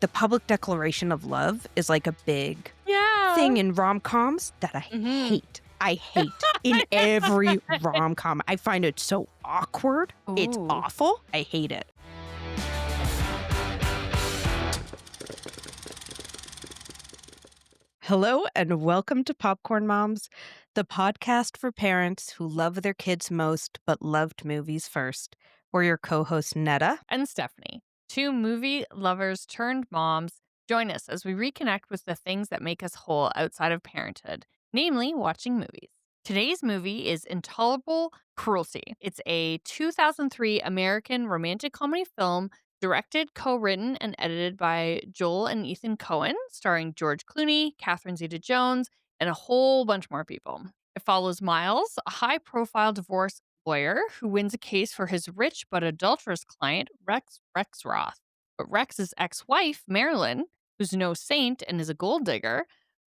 the public declaration of love is like a big Yeah. thing in rom-coms that I hate. I hate in every rom-com. I find it so awkward. It's Ooh. awful. I hate it. Hello and welcome to Popcorn Moms, the podcast for parents who love their kids most but loved movies first. We're your co-hosts Netta And Stephanie, two movie lovers turned moms. Join us as we reconnect with the things that make us whole outside of parenthood, namely watching movies. Today's movie is Intolerable Cruelty. It's a 2003 American romantic comedy film directed, co-written, and edited by Joel and Ethan Coen, starring George Clooney, Catherine Zeta-Jones, and a whole bunch more people. It follows Miles, a high-profile divorce lawyer who wins a case for his rich but adulterous client, Rex Roth. But Rex's ex-wife, Marylin, who's no saint and is a gold digger,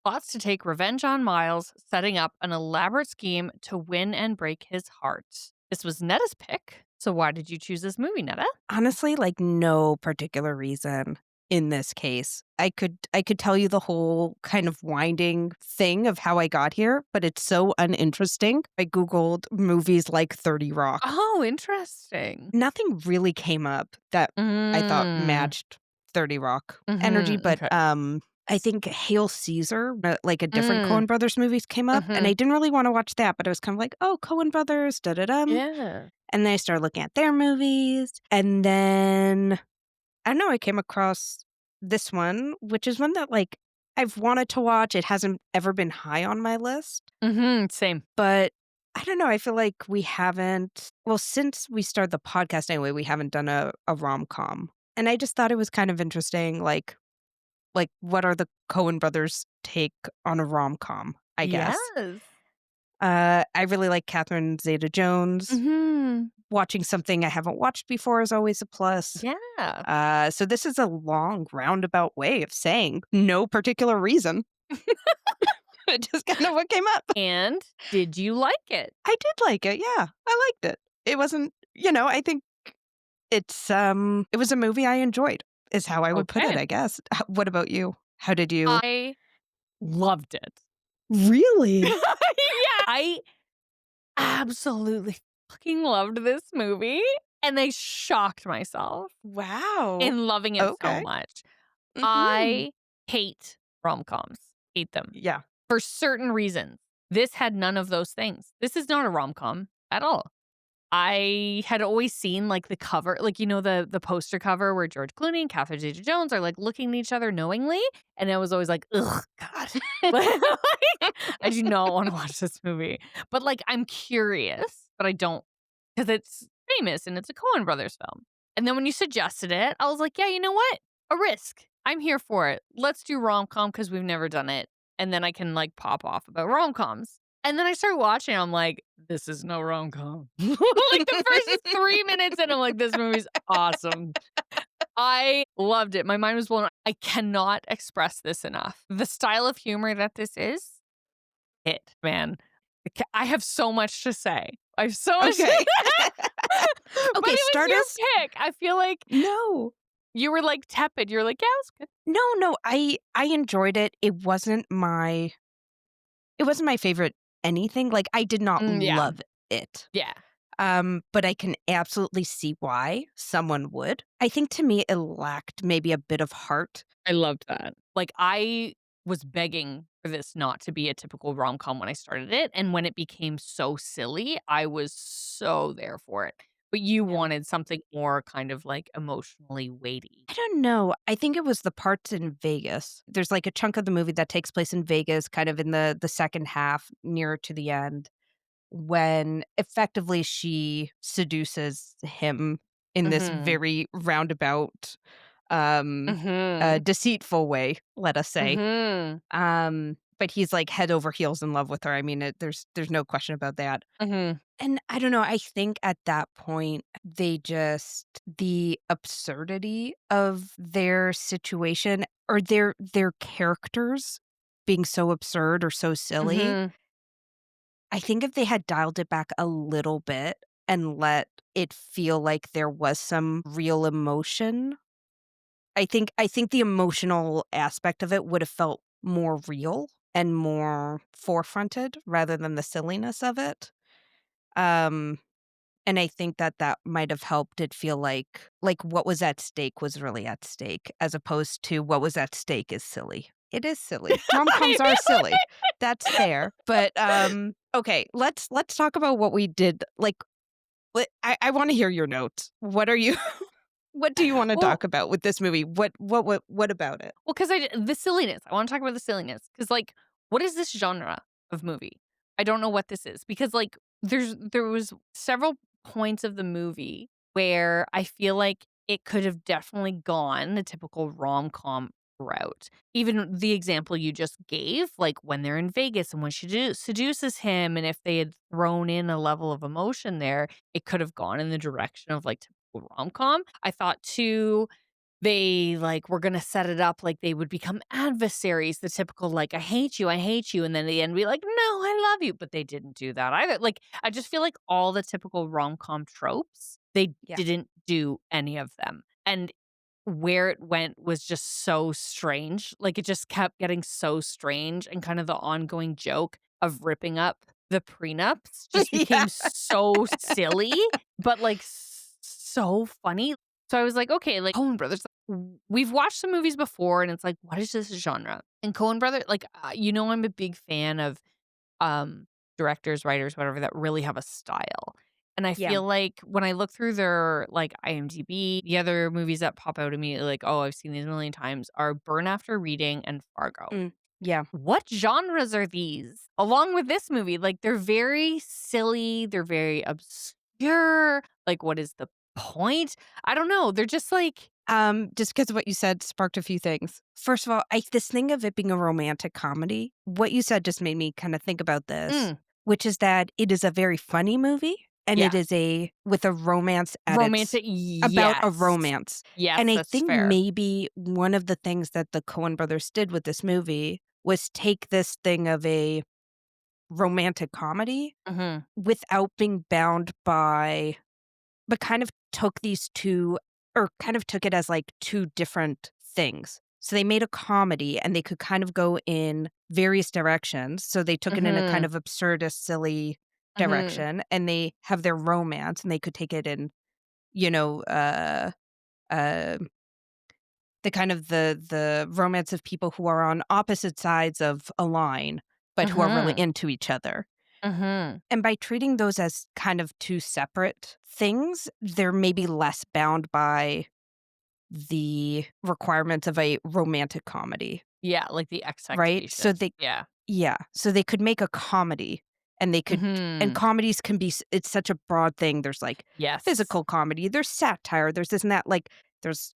plots to take revenge on Miles, setting up an elaborate scheme to win and break his heart. This was Netta's pick. So why did you choose this movie, Netta? Honestly, like no particular reason in this case. I could tell you the whole kind of winding thing of how I got here, but it's so uninteresting. I Googled movies like 30 Rock. Oh, interesting. Nothing really came up that I thought matched 30 Rock energy, but okay. I think Hail Caesar, like a different Coen Brothers movies came up, and I didn't really want to watch that, but I was kind of like, oh, Coen Brothers, da-da-dum. Yeah. And then I started looking at their movies. And then, I don't know, I came across this one, which is one that, like, I've wanted to watch. It hasn't ever been high on my list. Same. But I don't know. I feel like we haven't, well, since we started the podcast anyway, we haven't done a rom-com. And I just thought it was kind of interesting, like what are the Coen Brothers' take on a rom-com, I guess. Yes. I really like Catherine Zeta-Jones. Watching something I haven't watched before is always a plus. Yeah. So this is a long, roundabout way of saying no particular reason. It just kind of what came up. And did you like it? I did like it. Yeah, I liked it. It wasn't, I think it's it was a movie I enjoyed, is how I would put it, Okay. I guess. What about you? How did you? I loved it. Really? Yeah. I absolutely fucking loved this movie. And I shocked myself Wow. in loving it Okay. so much. Mhm. I hate rom-coms. Hate them. Yeah. For certain reasons. This had none of those things. This is not a rom-com at all. I had always seen like the cover, like, the poster cover where George Clooney and Catherine Zeta-Jones are like looking at each other knowingly. And I was always like, ugh, God. I do not want to watch this movie. But like, I'm curious, but I don't, because it's famous and it's a Coen Brothers film. And then when you suggested it, I was like, yeah, you know what? A risk. I'm here for it. Let's do rom-com because we've never done it. And then I can like pop off about rom-coms. And then I started watching. I'm like, this is no rom-com. Like the first 3 minutes, and I'm like, this movie's awesome. I loved it. My mind was blown. I cannot express this enough. The style of humor that this is, it, man. I have so much to say. I have so much. Okay. But Okay, it start was us. your pick. I feel like No. you were like tepid. You're like, yeah, it was good. No, I enjoyed it. It wasn't my favorite anything. Like, I did not Yeah. love it. Yeah. But I can absolutely see why someone would. I think to me it lacked maybe a bit of heart. I loved that. Like, I was begging for this not to be a typical rom-com when I started it. And when it became so silly, I was so there for it. But you wanted something more kind of like emotionally weighty. I don't know. I think it was the parts in Vegas. There's like a chunk of the movie that takes place in Vegas, kind of in the second half, nearer to the end, when effectively she seduces him in this very roundabout, deceitful way, let us say. But he's like head over heels in love with her. I mean, there's no question about that. And I don't know, I think at that point, the absurdity of their situation or their characters being so absurd or so silly, I think if they had dialed it back a little bit and let it feel like there was some real emotion I think the emotional aspect of it would have felt more real and more forefronted rather than the silliness of it. Um, and I think that that might have helped it feel like what was at stake was really at stake, as opposed to what was at stake is silly. It is silly. Rom-coms I are silly. That's fair. But, okay, let's talk about what we did, like, I wanna hear your notes. What are you what do you wanna Well talk about with this movie? What about it? well, because the silliness. I wanna talk about the silliness because, like, what is this genre of movie? I don't know what this is because, like, there was several points of the movie where I feel like it could have definitely gone the typical rom-com route. Even the example you just gave, like, when they're in Vegas and when she seduces him, and if they had thrown in a level of emotion there, it could have gone in the direction of, like, typical rom-com. I thought too they, like, were gonna set it up like they would become adversaries, the typical, like, I hate you," and then at the end be like, "No, I love you," but they didn't do that either. Like, I just feel like all the typical rom-com tropes, they Yeah. didn't do any of them, and where it went was just so strange. Like, it just kept getting so strange, and kind of the ongoing joke of ripping up the prenups just Yeah. became so silly, but, like, so funny. So I was like, "Okay, like, Coen Brothers, we've watched some movies before, and it's like, what is this genre?" And Coen Brothers, like, I'm a big fan of, um, directors, writers, whatever, that really have a style. And I Yeah. feel like when I look through their, like, IMDb, the other movies that pop out immediately, like, "Oh, I've seen these a million times," are Burn After Reading and Fargo. Mm. Yeah. What genres are these? Along with this movie, like, they're very silly, they're very obscure, like, what is the point? I don't know, they're just like Just because of what you said sparked a few things. First of all, this thing of it being a romantic comedy, what you said just made me kind of think about this, mm, which is that it is a very funny movie and it yeah, is with a romance at its romantic about a yes. romance. Yes, And I that's think fair. maybe one of the things that the Coen brothers did with this movie was take this thing of a romantic comedy Mhm, without being bound by but kind of took these 2 or kind of took it as, like, 2 different things. So they made a comedy, and they could kind of go in various directions. So they took it in a kind mhm, of absurdist, silly mhm, direction, and they have their romance, and they could take it in, you know, uh, the kind of the romance of people who are on opposite sides of a line, but who are really mhm, into each other. mhm. And by treating those as kind of 2 separate things, they're maybe less bound by the requirements of a romantic comedy, Yeah, like the right? So expectations. they Yeah. yeah, so they could make a comedy and they could and Mhm. comedies can be it's such a broad thing. There's, like, Yes. physical comedy, there's satire, there's this and that, like,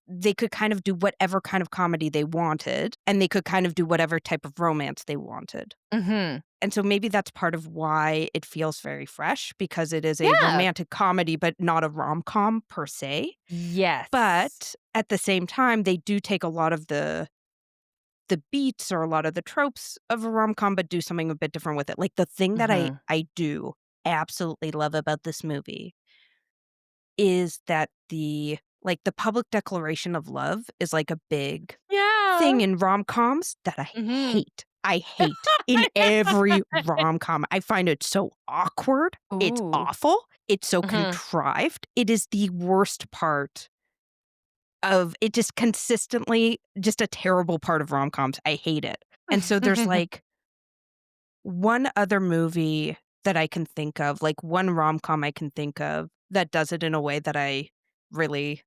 they could kind of do whatever kind of comedy they wanted, and they could kind of do whatever type of romance they wanted. Mhm. And so maybe that's part of why it feels very fresh because it is a Yeah. romantic comedy, but not a rom-com per se. Yes. But at the same time, they do take a lot of the beats or a lot of the tropes of a rom-com, but do something a bit different with it. Like the thing that I Mhm. I do absolutely love about this movie is that the public declaration of love is like a big thing Yeah. in rom-coms that I Mhm. hate. I hate in every rom-com. I find it so awkward. It's Ooh. awful. It's so Mhm. contrived. It is the worst part of it just consistently just a terrible part of rom-coms. I hate it. And so there's, like, one other movie that I can think of, like, one rom-com I can think of that does it in a way that I really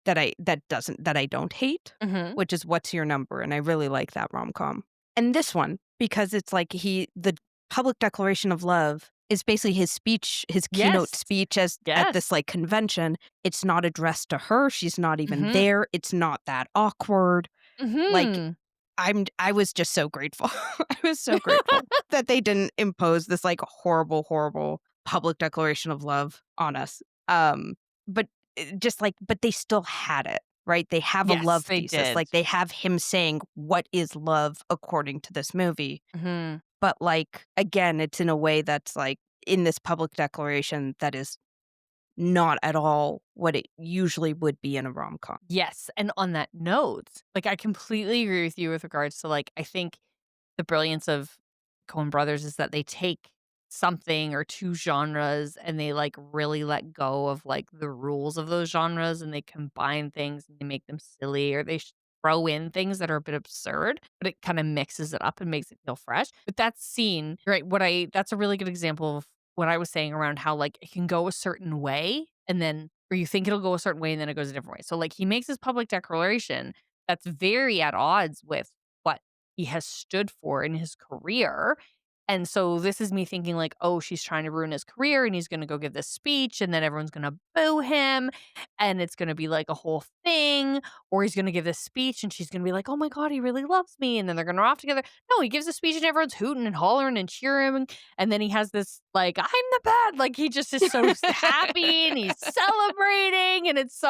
that I don't hate, Mhm. which is What's Your Number? And I really like that rom-com. And this one, because it's like the public declaration of love is basically his speech, his keynote Yes. speech as at this, Yes. like, convention. It's not addressed to her, she's not even Mhm. there, it's not that awkward. Like, Mhm. I was just so grateful. I was so grateful that they didn't impose this, like, horrible, horrible public declaration of love on us. But just like but they still had it, right? They have a love Yes, they thesis. did. Like, they have him saying, "What is love according to this movie?" Mhm. But, like, again, it's in a way that's, like, in this public declaration that is not at all what it usually would be in a rom-com. Yes, and on that note, like, I completely agree with you with regards to, like, I think the brilliance of Coen Brothers is that they take something or 2 genres and they, like, really let go of, like, the rules of those genres, and they combine things and they make them silly, or they throw in things that are a bit absurd, but it kinda mixes it up and makes it feel fresh. But that scene, right, that's a really good example of what I was saying around how, like, it can go a certain way and then or you think it'll go a certain way and then it goes a different way. So, like, he makes his public declaration that's very at odds with what he has stood for in his career. And so this is me thinking like, "Oh, she's trying to ruin his career and he's gonna go give this speech and then everyone's gonna boo him and it's gonna be like a whole thing." Or he's gonna give this speech and she's gonna be like, "Oh my god, he really loves me," and then they're gonna run off together. No, he gives a speech and everyone's hooting and hollering and cheering, and then he has this like, "I'm the bad," like he just is so happy and he's celebrating and it's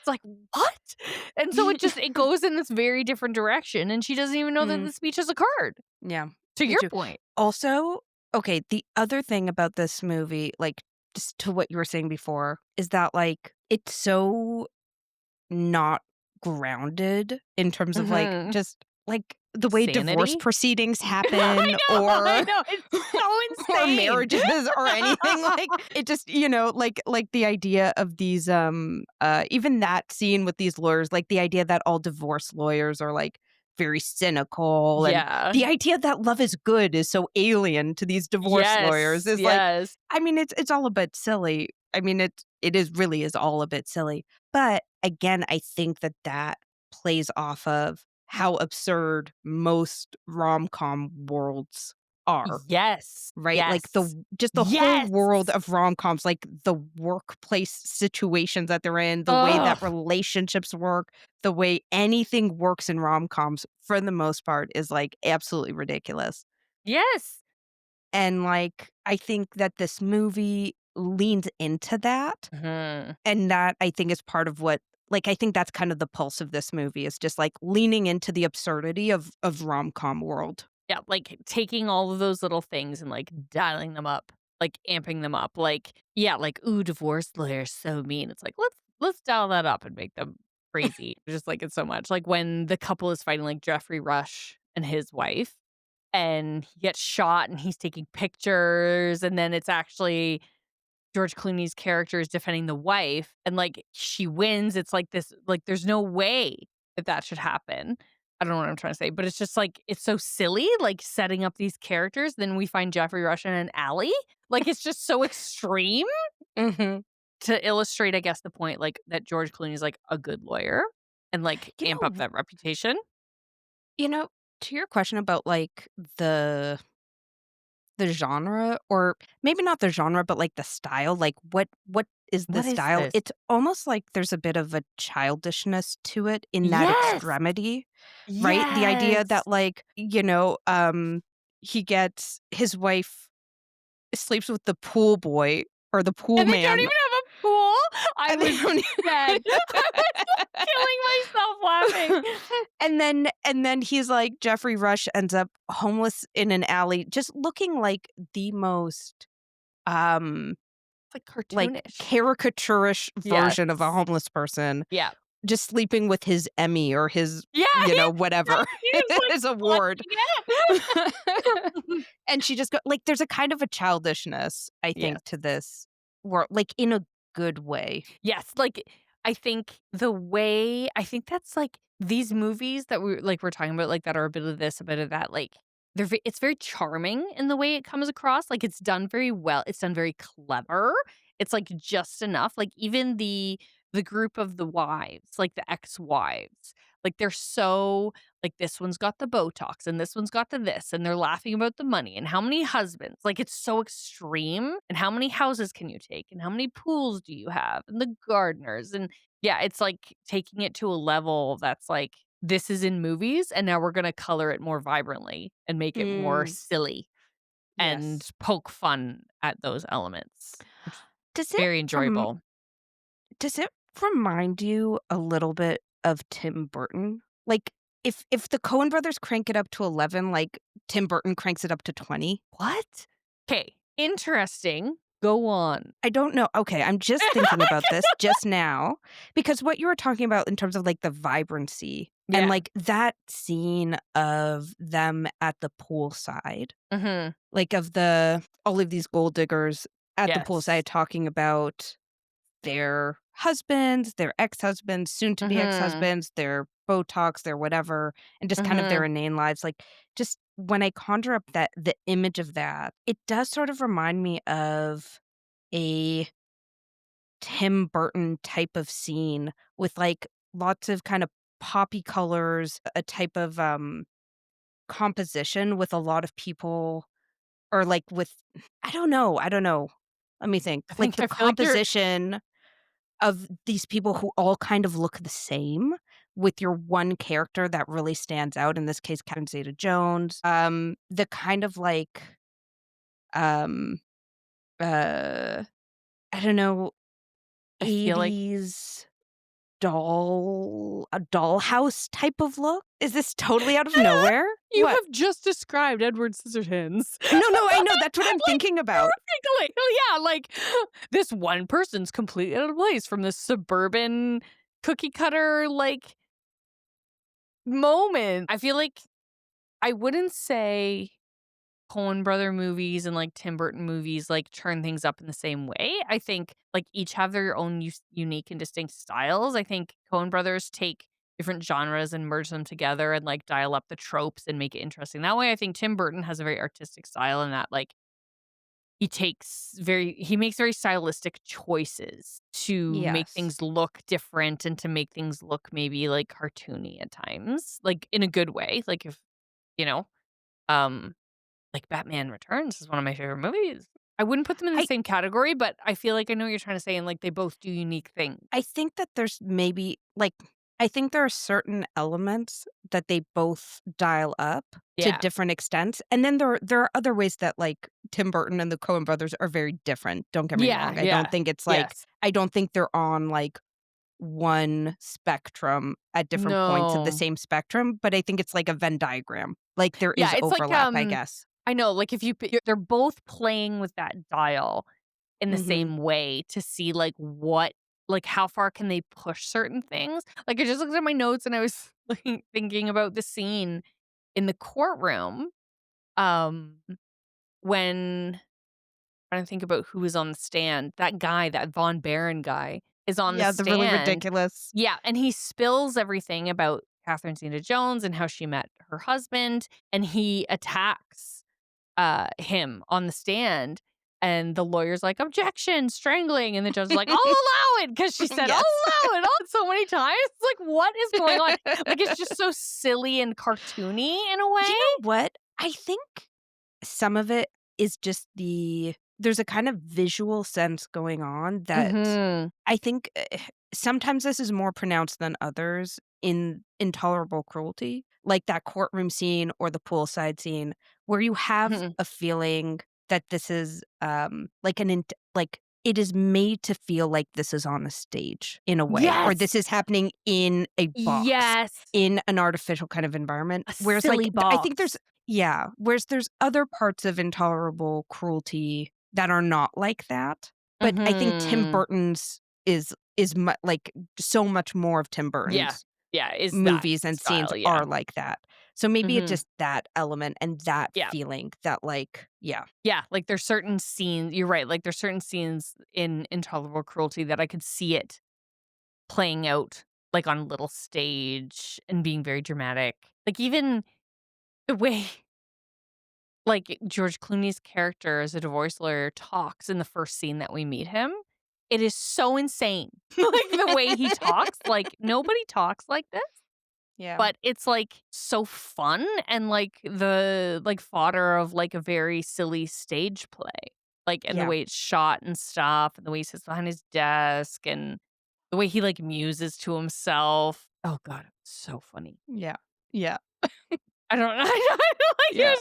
like, "What?" And so it goes in this very different direction and she doesn't even know that Mm, the speech has occurred. yeah, To me your too. point. Also, okay, the other thing about this movie, like, just to what you were saying before, is that, like, it's so not grounded in terms of, like, Mhm. just, like, the way divorce Sanity? proceedings happen I or know, it's so or insane. marriages or anything, like, it just, like, the idea of these, even that scene with these lawyers, like, the idea that all divorce lawyers are, like, very cynical, and Yeah. the idea that love is good is so alien to these divorce lawyers Yes, is, like, yes. I mean, it's all a bit silly. I mean, it really is all a bit silly, but, again, I think that that plays off of how absurd most rom-com worlds are. Yes, Right? Like, yes. just the whole Yes! world of rom-coms, like, the workplace situations that they're in, the way that Ugh, relationships work, the way anything works in rom-coms, for the most part, is, like, absolutely ridiculous. yes. And, like, I think that this movie leans into that, Mhm. and that, I think, is part of what like, I think that's kind of the pulse of this movie is just, like, leaning into the absurdity of rom-com world. Yeah, like, taking all of those little things and, like, dialing them up, like, amping them up, like, yeah, like, "Ooh, divorce lawyer's so mean." It's like, let's dial that up and make them crazy. I just like it so much. Like, when the couple is fighting, like, Geoffrey Rush and his wife, and he gets shot and he's taking pictures, and then it's actually George Clooney's character is defending the wife and, like, she wins. It's like this like, there's no way that that should happen. I don't know what I'm trying to say, but it's just, like, it's so silly, like, setting up these characters, then we find Geoffrey Rush in an alley. Like, it's just so extreme Mhm. to illustrate, I guess, the point, like, that George Clooney's, like, a good lawyer and, like, You amp up know that reputation. you know, to your question about, like, the genre, or maybe not the genre, but, like, the style, like, what is the What is style? this? It's almost like there's a bit of a childishness to it in that Yes! extremity, right? The idea Yes! that, like, he gets his wife sleeps with the pool boy or the pool And they don't man, even have a pool? I and they was don't dead. I was killing myself laughing. and then he's like Jeffrey Rush ends up homeless in an alley, just looking like the most, um It's, like, like, cartoonish. caricaturish Yes. version of a homeless person, Yeah. just sleeping with his Emmy or his, Yeah, he whatever, right, he was, like, his award. clutching it. And she just like, there's a kind of a childishness, I Yes. think, to this world, like, in a good way. Yes, like, I think the way I think that's, like, these movies that we're talking about, like, that are a bit of this, a bit of that, like, it's very charming in the way it comes across, like, it's done very well, it's done very clever, it's, like, just enough, like, even the group of the wives, like, the ex-wives, like, they're so like, this one's got the Botox, and this one's got the this, and they're laughing about the money, and how many husbands, like, it's so extreme, and how many houses can you take, and how many pools do you have, and the gardeners, and yeah, it's, like, taking it to a level that's, like, this is in movies, and now we're gonna color it more vibrantly, and make it more Mm, silly, and yes. poke fun at those elements, which is Does it very rem enjoyable. does it remind you a little bit of Tim Burton? Like, if the Coen Brothers crank it up to 11, like, Tim Burton cranks it up to 20? What? Okay, interesting. Go on. I don't know. Okay, I'm just thinking about this just now because what you were talking about in terms of, like, the vibrancy and, Yeah. like, that scene of them at the poolside, Mhm. like, of all of these gold diggers at the Yes. poolside talking about their husbands, their ex-husbands, soon to be Mhm. ex-husbands, their Botox, their whatever, and just kind of their Mhm. inane lives. Like, just when I conjure up the image of that, it does sort of remind me of a Tim Burton type of scene with, like, lots of kind of poppy colors, a type of, composition with a lot of people or, like, with I don't know. Let me think. Like, the I feel like you're composition of these people who all kind of look the same with your one character that really stands out, in this case, Catherine Zeta-Jones. The kind of, like, um, uh, I don't know, I feel like 80s a dollhouse type of look? Is this totally out of nowhere? you What? have just described Edward Scissorhands. No, no, I know, that's what I'm Like, thinking about. perfectly. Oh, yeah, like, this one person's completely out of place from this suburban cookie cutter, like, moment. I feel like I wouldn't say Coen Brother movies and, like, Tim Burton movies, like, turn things up in the same way. I think, like, each have their own unique and distinct styles. I think Coen Brothers take different genres and merge them together and, like, dial up the tropes and make it interesting that way. I think Tim Burton has a very artistic style in that, like, he makes very stylistic choices to make Yes. things look different and to make things look maybe, like, cartoony at times, like, in a good way. Like, if you know, um like, Batman Returns is one of my favorite movies. I wouldn't put them in the I same category, but I feel like I know what you're trying to say, and, like, they both do unique things. I think that there's maybe like, I think there are certain elements that they both dial up to Yeah. different extents, and then there are other ways that, like, Tim Burton and the Coen Brothers are very different, don't get me Yeah, wrong. I don't yeah. think it's like Yes. I don't think they're on, like, one spectrum at different points of the No. same spectrum, but I think it's like a Venn diagram. Like, there Yeah, is it's like, overlap, I guess. I know, like, if they're both playing with that dial in the Mhm. same way to see, like, how far can they push certain things. Like, I just looked at my notes and I was, like, thinking about the scene in the courtroom, um, when trying to think about who was on the stand. That guy, that Von Barron guy, is on the Yeah, the really stand. ridiculous. Yeah, and he spills everything about Catherine Zeta-Jones and how she met her husband, and he attacks, him on the stand, and the lawyer's like, "Objection, strangling," and the judge is like, "I'll allow it," because she said, "I'll Yes. allow it," so many times. Like, what is going on? Like, it's just so silly and cartoony in a way. You know what? I think some of it is just there's a kind of visual sense going on that Mhm. I think, sometimes this is more pronounced than others in Intolerable Cruelty, like that courtroom scene or the poolside scene where you have Mhm. a feeling that this is, like like, it is made to feel like this is on a stage in a way, or Yes! this is happening in a box, Yes! in an artificial kind of environment, A whereas, like, silly I think there's box. yeah, whereas there's other parts of Intolerable Cruelty that are not like that, but I think Tim Mhm. Burton's like, so much more of Tim Yeah. Burton's Yeah, is that movies and scenes style, yeah. are like that. So maybe it's Mhm. just that element and that Yeah. feeling that, like yeah. Yeah, like, there's certain scenes you're right, like, there's certain scenes in Intolerable Cruelty that I could see it playing out, like, on a little stage and being very dramatic. Like, even the way, like, George Clooney's character as a divorce lawyer talks in the first scene that we meet him, it is so insane. Like, the way he talks, like, nobody talks like this. Yeah. But it's, like, so fun and, like, the fodder of, like, a very silly stage play. Like, and the Yeah. way it's shot and stuff, and the way he sits behind his desk, and the way he, like, muses to himself. Oh god, it's so funny. Yeah. Yeah. I don't know, like, Yeah.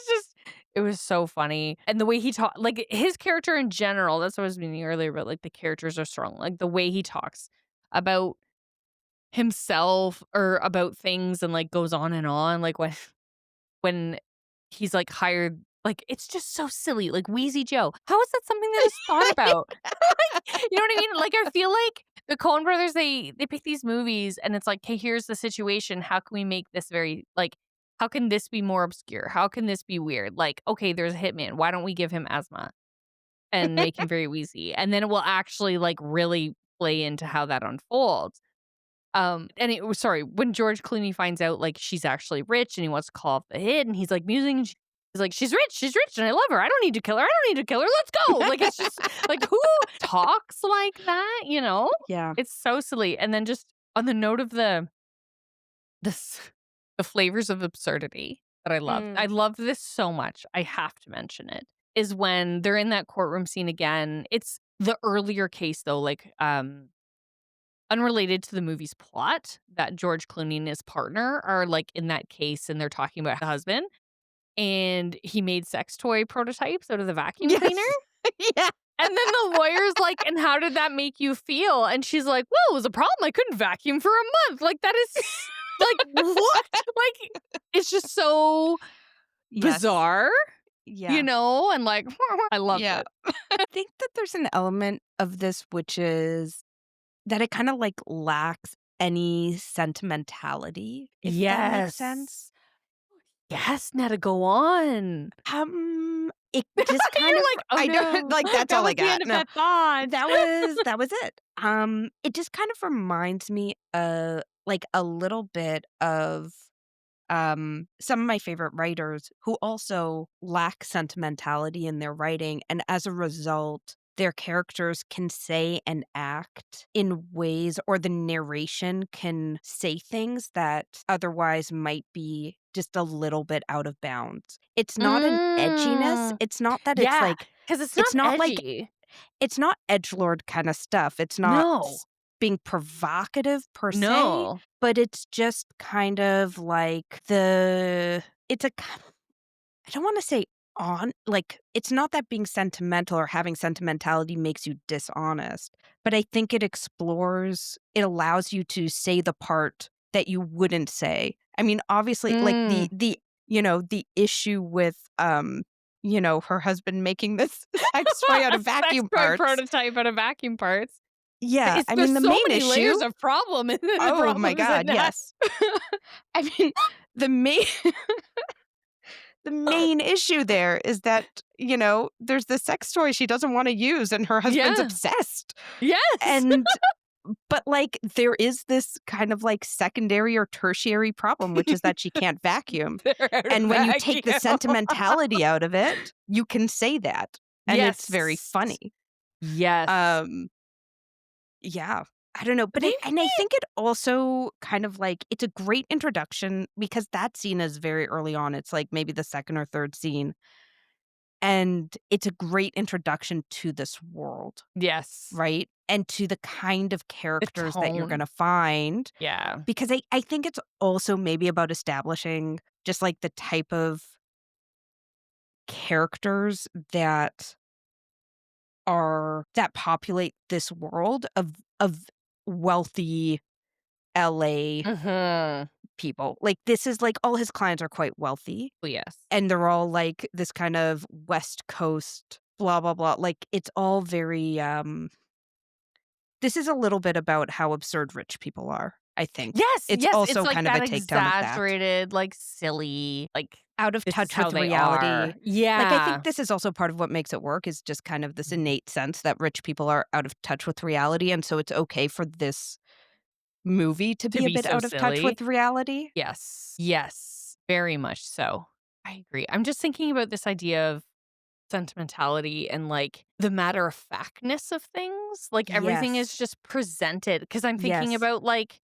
it was so funny, and the way he talked, like, his character in general, that's what I was meaning earlier, but, like, the characters are strong. Like, the way he talks about himself or about things and, like, goes on and on, like, when he's, like, hired Like, it's just so silly, like Wheezy Joe. How is that something that is thought about? Like, you know what I mean? Like, I feel like the Coen Brothers, they pick these movies and it's like, "Hey, here's the situation. How can we make this very like, how can this be more obscure? How can this be weird? Like, okay, there's a hitman. Why don't we give him asthma and make him very wheezy?" And then it will actually, like, really play into how that unfolds. And it was sorry, when George Clooney finds out, like, she's actually rich and he wants to call off the hit and he's, like, musing and he's like, she's rich, and I love her. I don't need to kill her. I don't need to kill her. Let's go." Like, it's just like, who talks like that, you know? Yeah. It's so silly. And then just on the note of this the flavors of absurdity that I love. I Mm. love this so much. I have to mention it. Is when they're in that courtroom scene again. It's the earlier case though, like unrelated to the movie's plot, that George Clooney and his partner are, like, in that case, and they're talking about the husband, and he made sex toy prototypes out of the vacuum cleaner, Yes. Yeah. and then the lawyer's like, "And how did that make you feel?" And she's like, "Well, it was a problem. I couldn't vacuum for a month." Like, that is like, what? Like, it's just so Yes. bizarre, you Yeah. know? And, like, I loved Yeah. it. I think that there's an element of this which is that it kinda, like, lacks any sentimentality, if that makes sense. Yes. Yes, Netta, go on. It just kind You're of like, "Oh, I don't no. like, that's That all was I the got. end of No. that thought." That was it. It just kind of reminds me of, like, a little bit of, some of my favorite writers who also lack sentimentality in their writing, and as a result, their characters can say and act in ways, or the narration can say things that otherwise might be just a little bit out of bounds. It's not an edginess, Mm. it's not that Yeah, 'cause it's not it's not like edgy. it's not edgelord kinda stuff, it's not No. being provocative per se, No. but it's just kind of like it's a k I don't wanna say it's not that being sentimental or having sentimentality makes you dishonest, but I think it allows you to say the part that you wouldn't say. I mean, obviously, like, Mm. the issue with, her husband making this sex toy out of Sex vacuum toy parts. prototype out of vacuum parts. Yeah, I There's mean, the so main many layers issue. of problem in the Oh my problems in god, that. yes. I mean, the main the main issue there is that, there's this sex toy she doesn't wanna use and her husband's Yeah. obsessed. Yes. And but, like, there is this kind of, like, secondary or tertiary problem, which is that she can't vacuum. They're out of And when you take the vacuum. sentimentality out of it, you can say that, and it's very Yes. funny. Yes. Um Yeah. I don't know, but Maybe I think it also kind of, like, it's a great introduction because that scene is very early on. It's, like, maybe the 2nd or 3rd scene, and it's a great introduction to this world, yes. right? And to the kind of The characters that you're tone. gonna find, Yeah. because I think it's also maybe about establishing just, like, the type of characters that populate this world of wealthy LA Mhm. people. Like, this is like all his clients are quite wealthy, Oh, yes. and they're all like this kind of West Coast blah blah blah. Like, it's all very this is a little bit about how absurd rich people are, I think. Yes, It's yes, it's also like kind of a that takedown of that. exaggerated, like, silly, like, Out of this is touch how with they are. reality. Like, I think Yeah. this is also part of what makes it work is just kind of this Mhm. innate sense that rich people are out of touch with reality, and so it's okay for this movie to To be a be bit so out of touch silly. with reality. Yes. Yes. Very much so. I agree. I'm just thinking about this idea of sentimentality and, like, the matter of factness of things. Like, everything is Yes. just presented because 'cause I'm thinking Yes. about, like,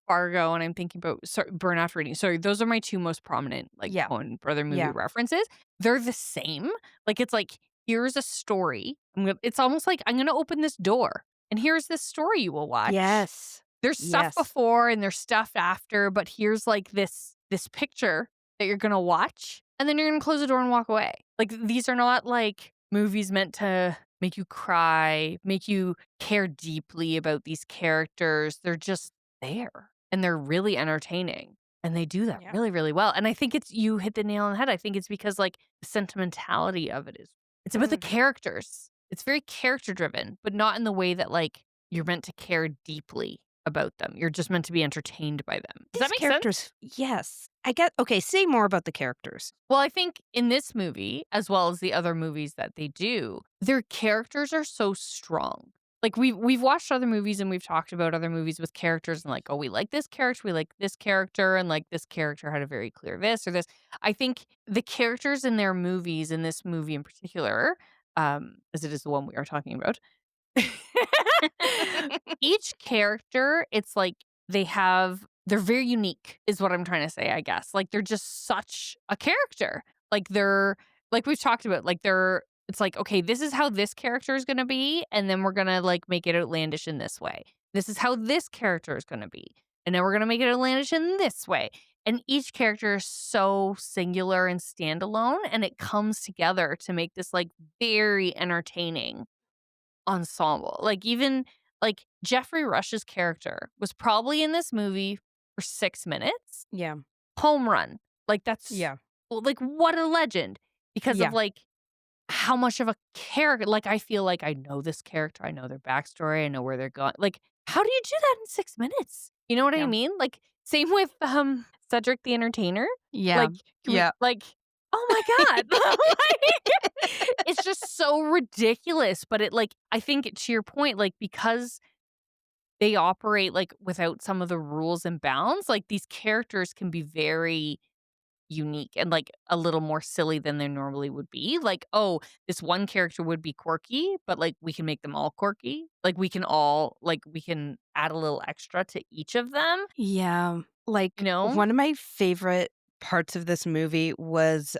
Fargo, and I'm thinking about Burn After Reading. Sorry, those are my 2 most prominent, like, Yeah. Coen brother movie Yeah. references. They're the same. Like, it's like, here's a story. It's almost like, I'm gonna open this door, and here's this story you will watch. Yes. There's stuff Yes. before and there's stuff after, but here's, like, this picture that you're gonna watch, and then you're gonna close the door and walk away. Like, these are not, like, movies meant to make you cry, make you care deeply about these characters. They're just there, and they're really entertaining. And they do that Yeah. really, really well. And I think it's you hit the nail on the head. I think it's because, like, the sentimentality of it is it's about the Mm. characters. It's very character driven, but not in the way that, like, you're meant to care deeply about them. You're just meant to be entertained by them. Does that These make sense? characters, yes. I get okay, say more about the characters. Well, I think in this movie, as well as the other movies that they do, their characters are so strong. Like we've watched other movies and we've talked about other movies with characters and like, oh, we like this character, we like this character, and like this character had a very clear this or this. I think the characters in their movies, in this movie in particular, as it is the one we are talking about, each character, it's like they're very unique is what I'm trying to say, I guess. Like they're just such a character. Like they're like we've talked about, like they're it's like, okay, this is how this character is gonna be, and then we're gonna like make it outlandish in this way. This is how this character is gonna be. And then we're gonna make it outlandish in this way. And each character is so singular and standalone, and it comes together to make this like very entertaining ensemble. Like, even, like, Geoffrey Rush's character was probably in this movie for 6 minutes. Yeah. Home run. Like, that's Yeah. well, like, what a legend because of, Yeah. like, how much of a character like, I feel like I know this character, I know their backstory, I know where they're going like, how do you do that in 6 minutes? You know what I Yeah. mean? Like, same with, Cedric the Entertainer. Yeah. Like, can we Yeah. like, oh my god. Like, it's just so ridiculous, but it, like I think to your point, like, because they operate, like, without some of the rules and bounds, like, these characters can be very unique and, like, a little more silly than they normally would be. Like, oh, this one character would be quirky, but, like, we can make them all quirky. Like, we can add a little extra to each of them, Yeah. you Like, know? one of my favorite parts of this movie was,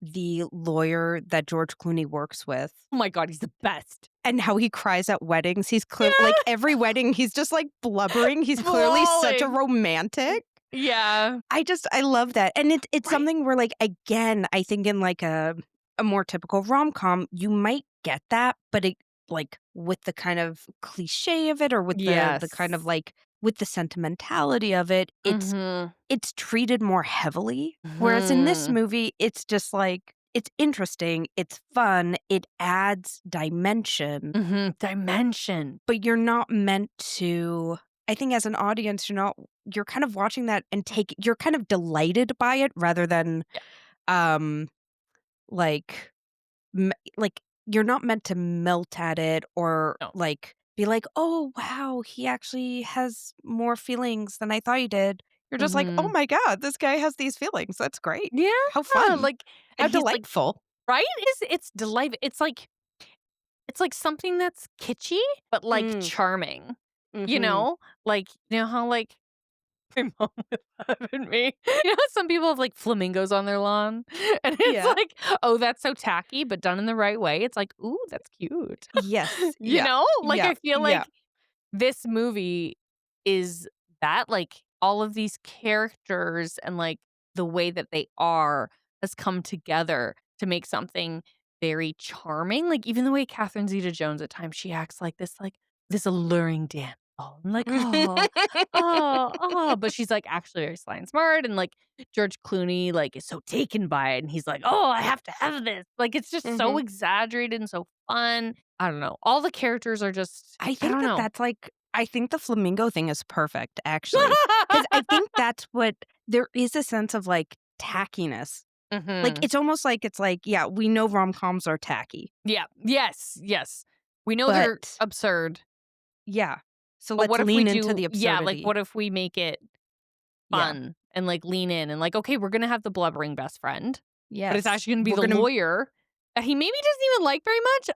the lawyer that George Clooney works with Oh my god, he's the best. and how he cries at weddings. He's clear like, Yeah, every wedding, he's just, like, blubbering. He's clearly such a bawling. romantic. Yeah. I love that, and it's Right. something where, like, again, I think in, like, a more typical rom-com, you might get that, but it like, with the kind of cliche of it or with the kind of, Yes. like with the sentimentality of it, Mhm. it's treated more heavily, whereas in this Mhm. movie, it's just, like it's interesting, it's fun, it adds dimension, Mhm. Dimension. but you're not meant to I think as an audience, you're kind of watching that and you're kind of delighted by it rather than, Yeah. um, like, like, you're not meant to melt at it or, No. like, be like, "Oh, wow, he actually has more feelings than I thought he did." You're just like, "Oh Mhm. my god, this guy has these feelings, that's great. Yeah, How fun. like How and he's like delightful." right? It's delight it's like something that's kitschy, but, like, Mm, charming, you mhm. know? Like, you know how, like, my mom would laugh at me. You know how some people have, like, flamingos on their lawn? And it's Yeah. like, "Oh, that's so tacky," but done in the right way, it's like, "Ooh, that's cute." Yes. You Yeah. know? Like, Yeah. I feel Yeah. like this movie is that, like, all of these characters and, like, the way that they are has come together to make something very charming, like, even the way Catherine Zeta-Jones at times, she acts like this alluring damsel. I'm like, "Oh, oh, oh," but she's, like, actually very sly and smart, and, like, George Clooney, like, is so taken by it, and he's like, "Oh, I have to have this." Like, it's just so Mhm. exaggerated and so fun. I don't know. All the characters are just I I think don't that know. that's, like I think the flamingo thing is perfect, actually, because I think that's what there is a sense of, like, tackiness. Like, Mhm. it's like, yeah, we know rom-coms are tacky, Yeah. Yes, yes. We know they're but absurd, yeah. So but let's what if we lean into do the yeah, like, absurdity. what if we make it Yeah. fun and, like, lean in and, like, okay, we're gonna have the blubbering best friend, but it's Yes. actually gonna be We're the gonna lawyer that he maybe doesn't even like very much.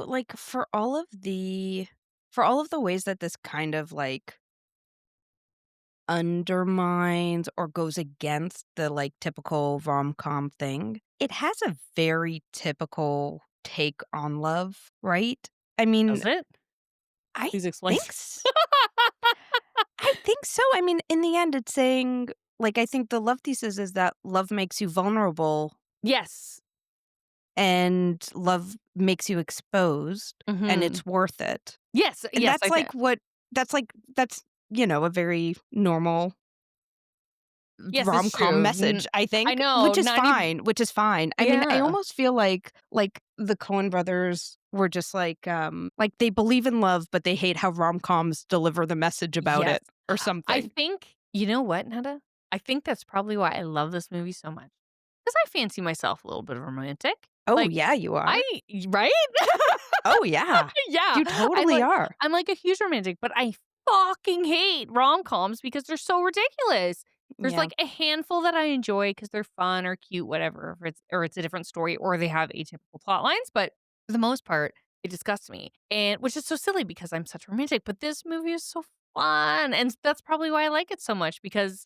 like, for all of the ways that this kind of, like, undermines or goes against the, like, typical rom-com thing, it has a very typical take on love, right? I mean, Does it? I Please explain. think s I think so. I mean, in the end, it's saying like, I think the love thesis is that love makes you vulnerable Yes. and love makes you exposed, and Mhm. it's worth it. Yes, And yes, I think that's, a very normal Yes, it's rom-com true. message, I I think, know, 90. which is fine. I mean, I Yeah. almost feel like the Coen brothers were just like they believe in love, but they hate how rom-coms deliver the message about Yes. it or I something. think you know what, Netta? I think that's probably why I love this movie so much. Because I fancy myself a little bit of romantic. Oh, Like, yeah, you I are. right? Oh, yeah. Yeah. You totally are. I'm like a huge romantic, but I fucking hate rom-coms because they're so ridiculous. There's Yeah. like a handful that I enjoy because they're fun or cute, whatever, or it's a different story or they have atypical plot lines, but for the most part, it disgusts me. And which is so silly because I'm such a romantic, but this movie is so fun. And that's probably why I like it so much because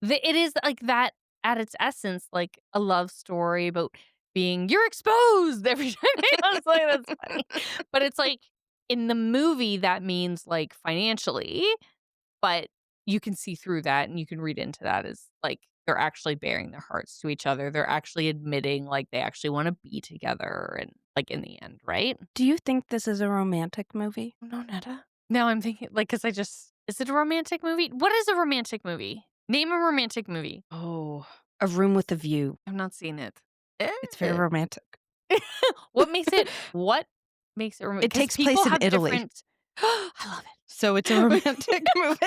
it is like that at its essence, like a love story about being you're exposed every time. I was like, that's funny. But it's like in the movie, that means like financially, but you can see through that and you can read into that as like they're actually bearing their hearts to each other. They're actually admitting like they actually want to be together and like in the end, right? Do you think this is a romantic movie? No, Netta. Now I'm thinking like because I just is it a romantic movie? What is a romantic movie? Name a romantic movie. Oh, A Room with a View. I've not seen it. It's very Eh. romantic. What makes it It because takes people place in have Italy, different I love so it's a it. romantic movie.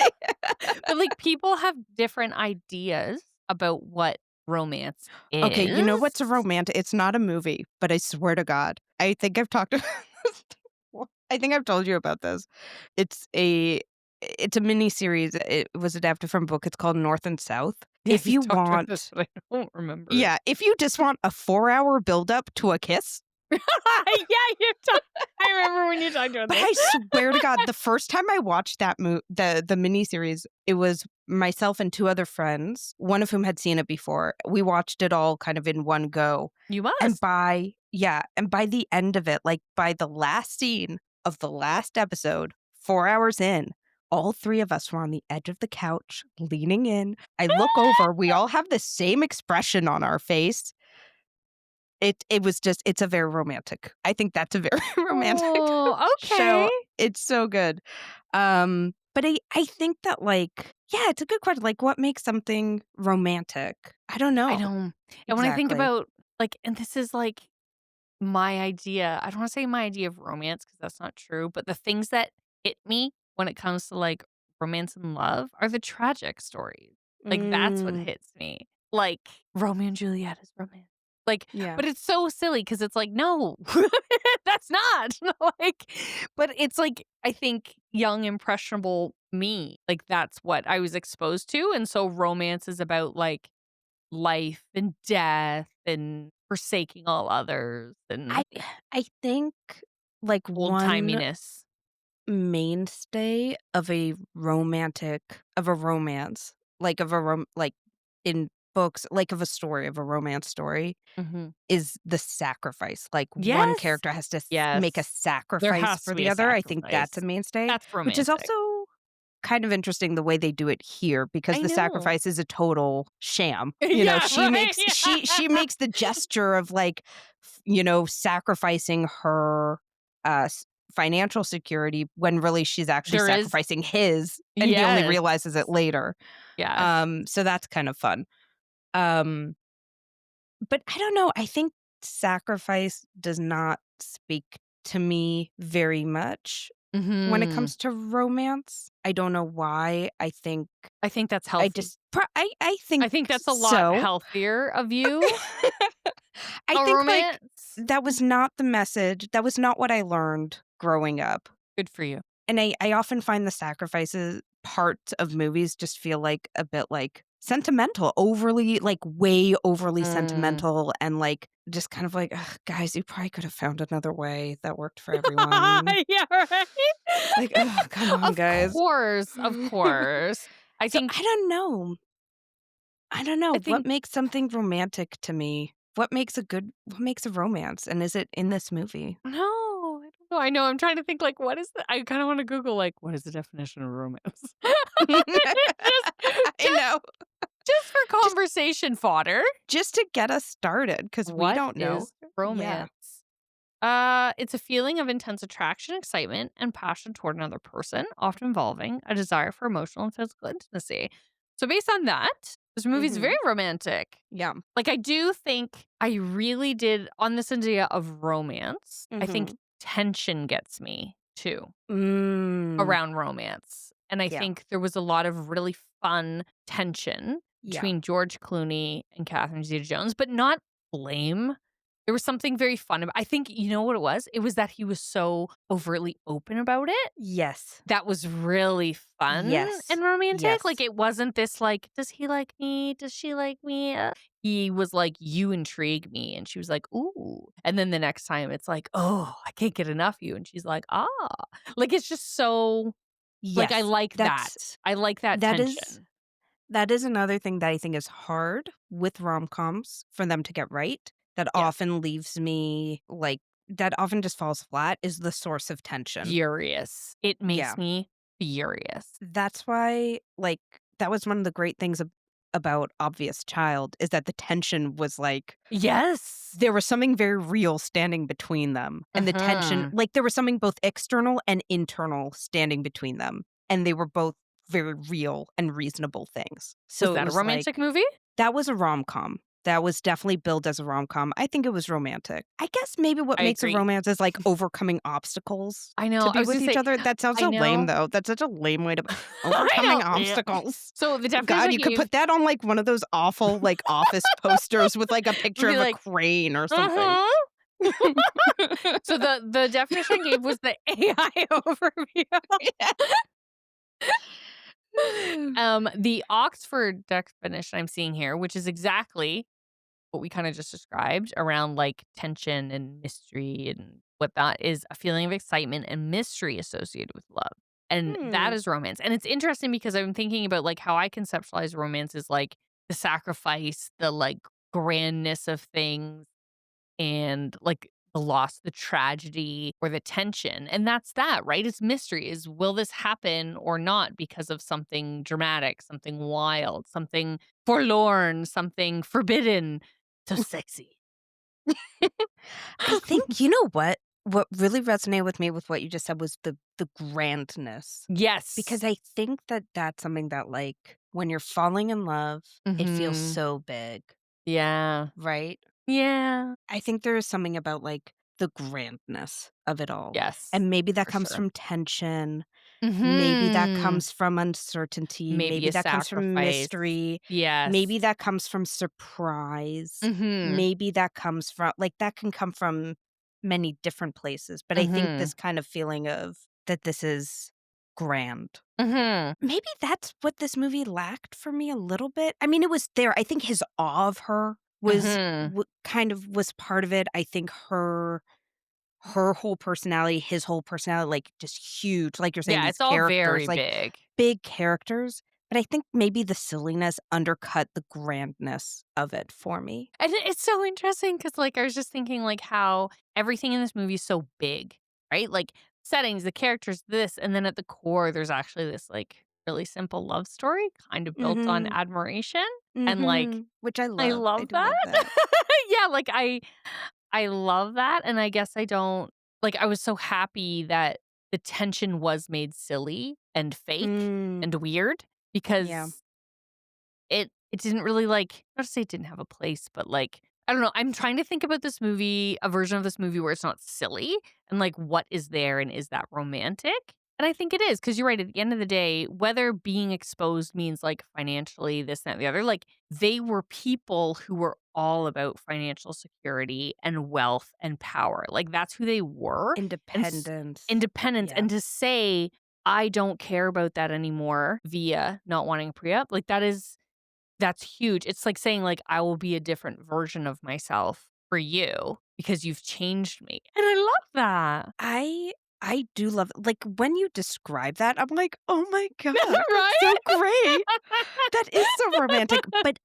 But, like, people have different ideas about what romance Okay, you know is. what's a romantic it's not a movie, but I swear to God, I think I've talked about this before. I think I've told you about this. It's a it's a mini series. It was adapted from a book. It's called North and South. Yeah, If you you talked about this, want but I don't remember it. Yeah, if you just want a 4-hour buildup to a kiss. Yeah, you talked I remember when you talked about But this. I swear to God, the first time I watched the miniseries, it was myself and 2 other friends, one of whom had seen it before. We watched it all kind of in one go. You And must. by the end of it, like by the last scene of the last episode, 4 hours in, all 3 of us were on the edge of the couch, leaning in. I look over, we all have the same expression on our face. It was just it's a very romantic I think that's a very romantic Oh, okay. show. It's so good. But I think that, like yeah, it's a good question, like, what makes something romantic? I don't I know. know. And when I think Exactly. about, like and this is, like, my idea I don't wanna say my idea of romance because that's not true, but the things that hit me when it comes to, like, romance and love are the tragic stories. Like, that's what Mm, hits me. Like, Romeo and Juliet is romance. Like, yeah. but it's so silly because it's like, "No, that's not." Like, but it's like, I think young, impressionable me, like, that's what I was exposed to, and so romance is about, like, life and death and forsaking all others I and I think, like, one old-timiness. mainstay of a romance, like, like, in books, like, of a story, of a romance story Mhm. is the sacrifice, like, one Yes. character has to make a Yes. There sacrifice has for to be the a other, I think that's a sacrifice. mainstay, That's which is romantic. also kind of interesting the way they do it here because I the know. sacrifice is a total sham, Yeah, right? she makes the gesture of, like, sacrificing her, financial security when really she's actually There is sacrificing his, and he only yes. realizes it later, Yes. so that's kind of fun, um but I don't know, I think sacrifice does not speak to me very much when it Mhm. comes to romance. I don't know why. I think that's I healthy. just I think I think that's a lot so. healthier of you, I a think, like, romance. that was not the message. That was not what I learned growing up. Good for you. And I often find the sacrifices parts of movies just feel like a bit, like, sentimental, overly like, way overly Mm. sentimental and, like, just kind of like, "Ugh, guys, you probably could have found another way that worked for everyone." Yeah, right? Like, "Oh, come on, Of guys." course, of course. I So, think I don't know I what think makes something romantic to me. What makes a romance, and is it in this movie? no, I don't know. I know, I'm trying to think, like, what is the I kinda wanna Google, like, what is the definition of romance? Just I just know. just for Just conversation fodder. just to get us started, because we What don't know. is Yeah. romance? It's a feeling of intense attraction, excitement, and passion toward another person, often involving a desire for emotional and physical intimacy. So based on that, this movie's very romantic. Yeah. Like, I do think I really did, on this idea of romance, I think tension gets me too Mm. around romance. And I Yeah. think there was a lot of really fun tension Yeah. between George Clooney and Catherine Zeta-Jones, but not lame. There was something very fun about, I think, you know what it was? It was that he was so overtly open about it. Yes. That was really fun Yes. and romantic. Yes. Like, it wasn't this, like, does he like me? Does she like me? He was like, you intrigue me. And she was like, ooh. And then the next time it's like, oh, I can't get enough of you. And she's like, ah. Like, it's just so, like, I Yes. like that. I like that That tension. that is another thing that I think is hard with rom-coms for them to get right. That Yes. often leaves me like that often just falls flat is the source of tension. Furious. It makes Yeah. me furious. That's why like that was one of the great things about Obvious Child is that the tension was like Yes. there was something very real standing between them. And the tension, like there was something both external and internal standing between them. And they were both very real and reasonable things. So Was that a romantic movie? That was a rom-com. That was definitely billed as a rom-com. I think it was romantic. I guess maybe what I makes agree. a romance is like overcoming obstacles I know. to I be was with gonna each say, other. That sounds I so lame, know. though. That's such a lame way to I overcoming know. obstacles. So the definition God, I you could gave- put that on like one of those awful like office posters with like a picture Be of like, a crane or something. So the definition I gave was the AI overview. The Oxford definition I'm seeing here, which is exactly what we kind of just described around like tension and mystery and what that is, a feeling of excitement and mystery associated with love. And that is romance. And it's interesting because I'm thinking about like how I conceptualize romance is like the sacrifice, the like grandness of things, and like the loss, the tragedy, or the tension. And that's that, right? It's mystery. Is will this happen or not because of something dramatic, something wild, something forlorn, something forbidden, so sexy. I think you know what really resonated with me with what you just said was the grandness. Yes. Because I think that that's something that like when you're falling in love, it feels so big, yeah. right? Yeah. I think there is something about like the grandness of it all. Yes. And maybe that for comes sure. from tension. Maybe that Mhm. comes from uncertainty. Maybe a Maybe that comes from sacrifice. mystery. Yes. Maybe that comes from surprise. Mhm. Maybe that comes from like that can come from many different places. But I think this kind of feeling of that this is grand. Maybe that's what this movie lacked for me a little bit. I mean, it was there. I think his awe of her was kind of was part of it. I think her whole personality, his whole personality, like just huge. Like you're saying, Yeah, these it's all very characters, like big. big characters. But I think maybe the silliness undercut the grandness of it for me. And it's so interesting because, like, I was just thinking, like, how everything in this movie is so big, right? Like, settings, the characters, this, and then at the core, there's actually this, like, really simple love story kind of built on admiration. And, like, Which I I love. I love do that. love that. Yeah, like, I love that, and I guess I don't like, I was so happy that the tension was made silly and fake and weird Yeah. because it didn't really, like, not to say it didn't have a place, but, like, I don't know, I'm trying to think about this movie, a version of this movie where it's not silly and, like, what is there and is that romantic? And I think it is because 'cause you're right, at the end of the day, whether being exposed means, like, financially, this, that, and the other, like, they were people who were all about financial security and wealth and power. Like, that's who they were. Independence. Independence. Yeah. And to say, "I don't care about that anymore," via not wanting a prenup, like, that's huge. It's like saying, like, "I will be a different version of myself for you because you've changed me." And I love that. I do love like when you describe that, I'm like, oh my God, Right? that's so great. That is so romantic. But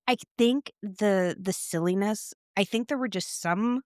I think the silliness, I think there were just some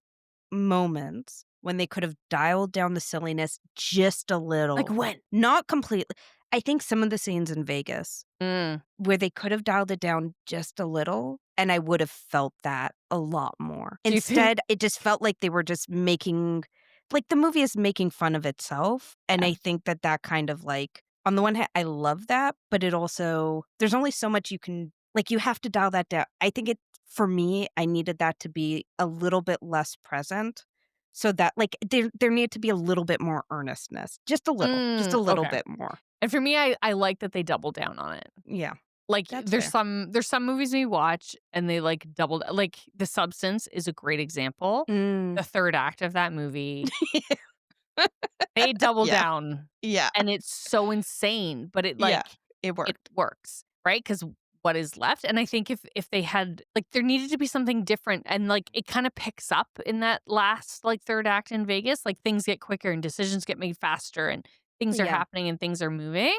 moments when they could have dialed down the silliness just a little. Like when? Not completely. I think some of the scenes in Vegas where they could have dialed it down just a little, and I would have felt that a lot more. Do you think- Instead, it just felt like they were just making, like the movie is making fun of itself. And I think that kind of like on the one hand, I love that, but it also there's only so much you can like, you have to dial that down. I think it for me, I needed that to be a little bit less present so that, like, there needed to be a little bit more earnestness. Just a little Okay. bit more. And for me, I like that they double down on it. Yeah, Like, that's there's fair. some movies we watch and they, like, doubled like, The Substance is a great example. Mm. The 3rd act of that movie, they double Yeah, down, yeah, and it's so insane, but yeah. It it worked. works, right? Because what is left? And I think if they had like, there needed to be something different, and, like, it kinda picks up in that last, like, 3rd act in Vegas, like, things get quicker and decisions get made faster and things are Yeah, happening and things are moving.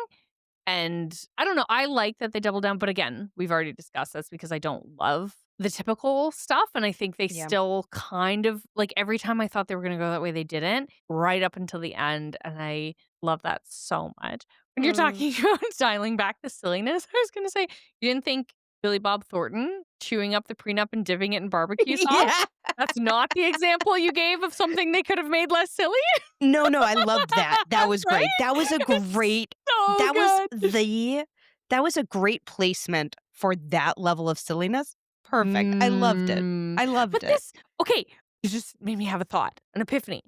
And I don't know, I like that they double down, but again, we've already discussed this because I don't love the typical stuff, and I think they yeah. still kind of like, every time I thought they were gonna go that way, they didn't, right up until the end, and I love that so much. When you're Mm. talking about dialing back the silliness, I was gonna say, you didn't think Billy Bob Thornton chewing up the prenup and dipping it in barbecue sauce? Yeah. That's not the example you gave of something they could have made less silly? No, no, I loved that. That was Right? great. That was a It's great so that was good. the that was a great placement for that level of silliness. Perfect. I loved it. Mm, I loved but it. this okay, you just made me have a thought, an epiphany.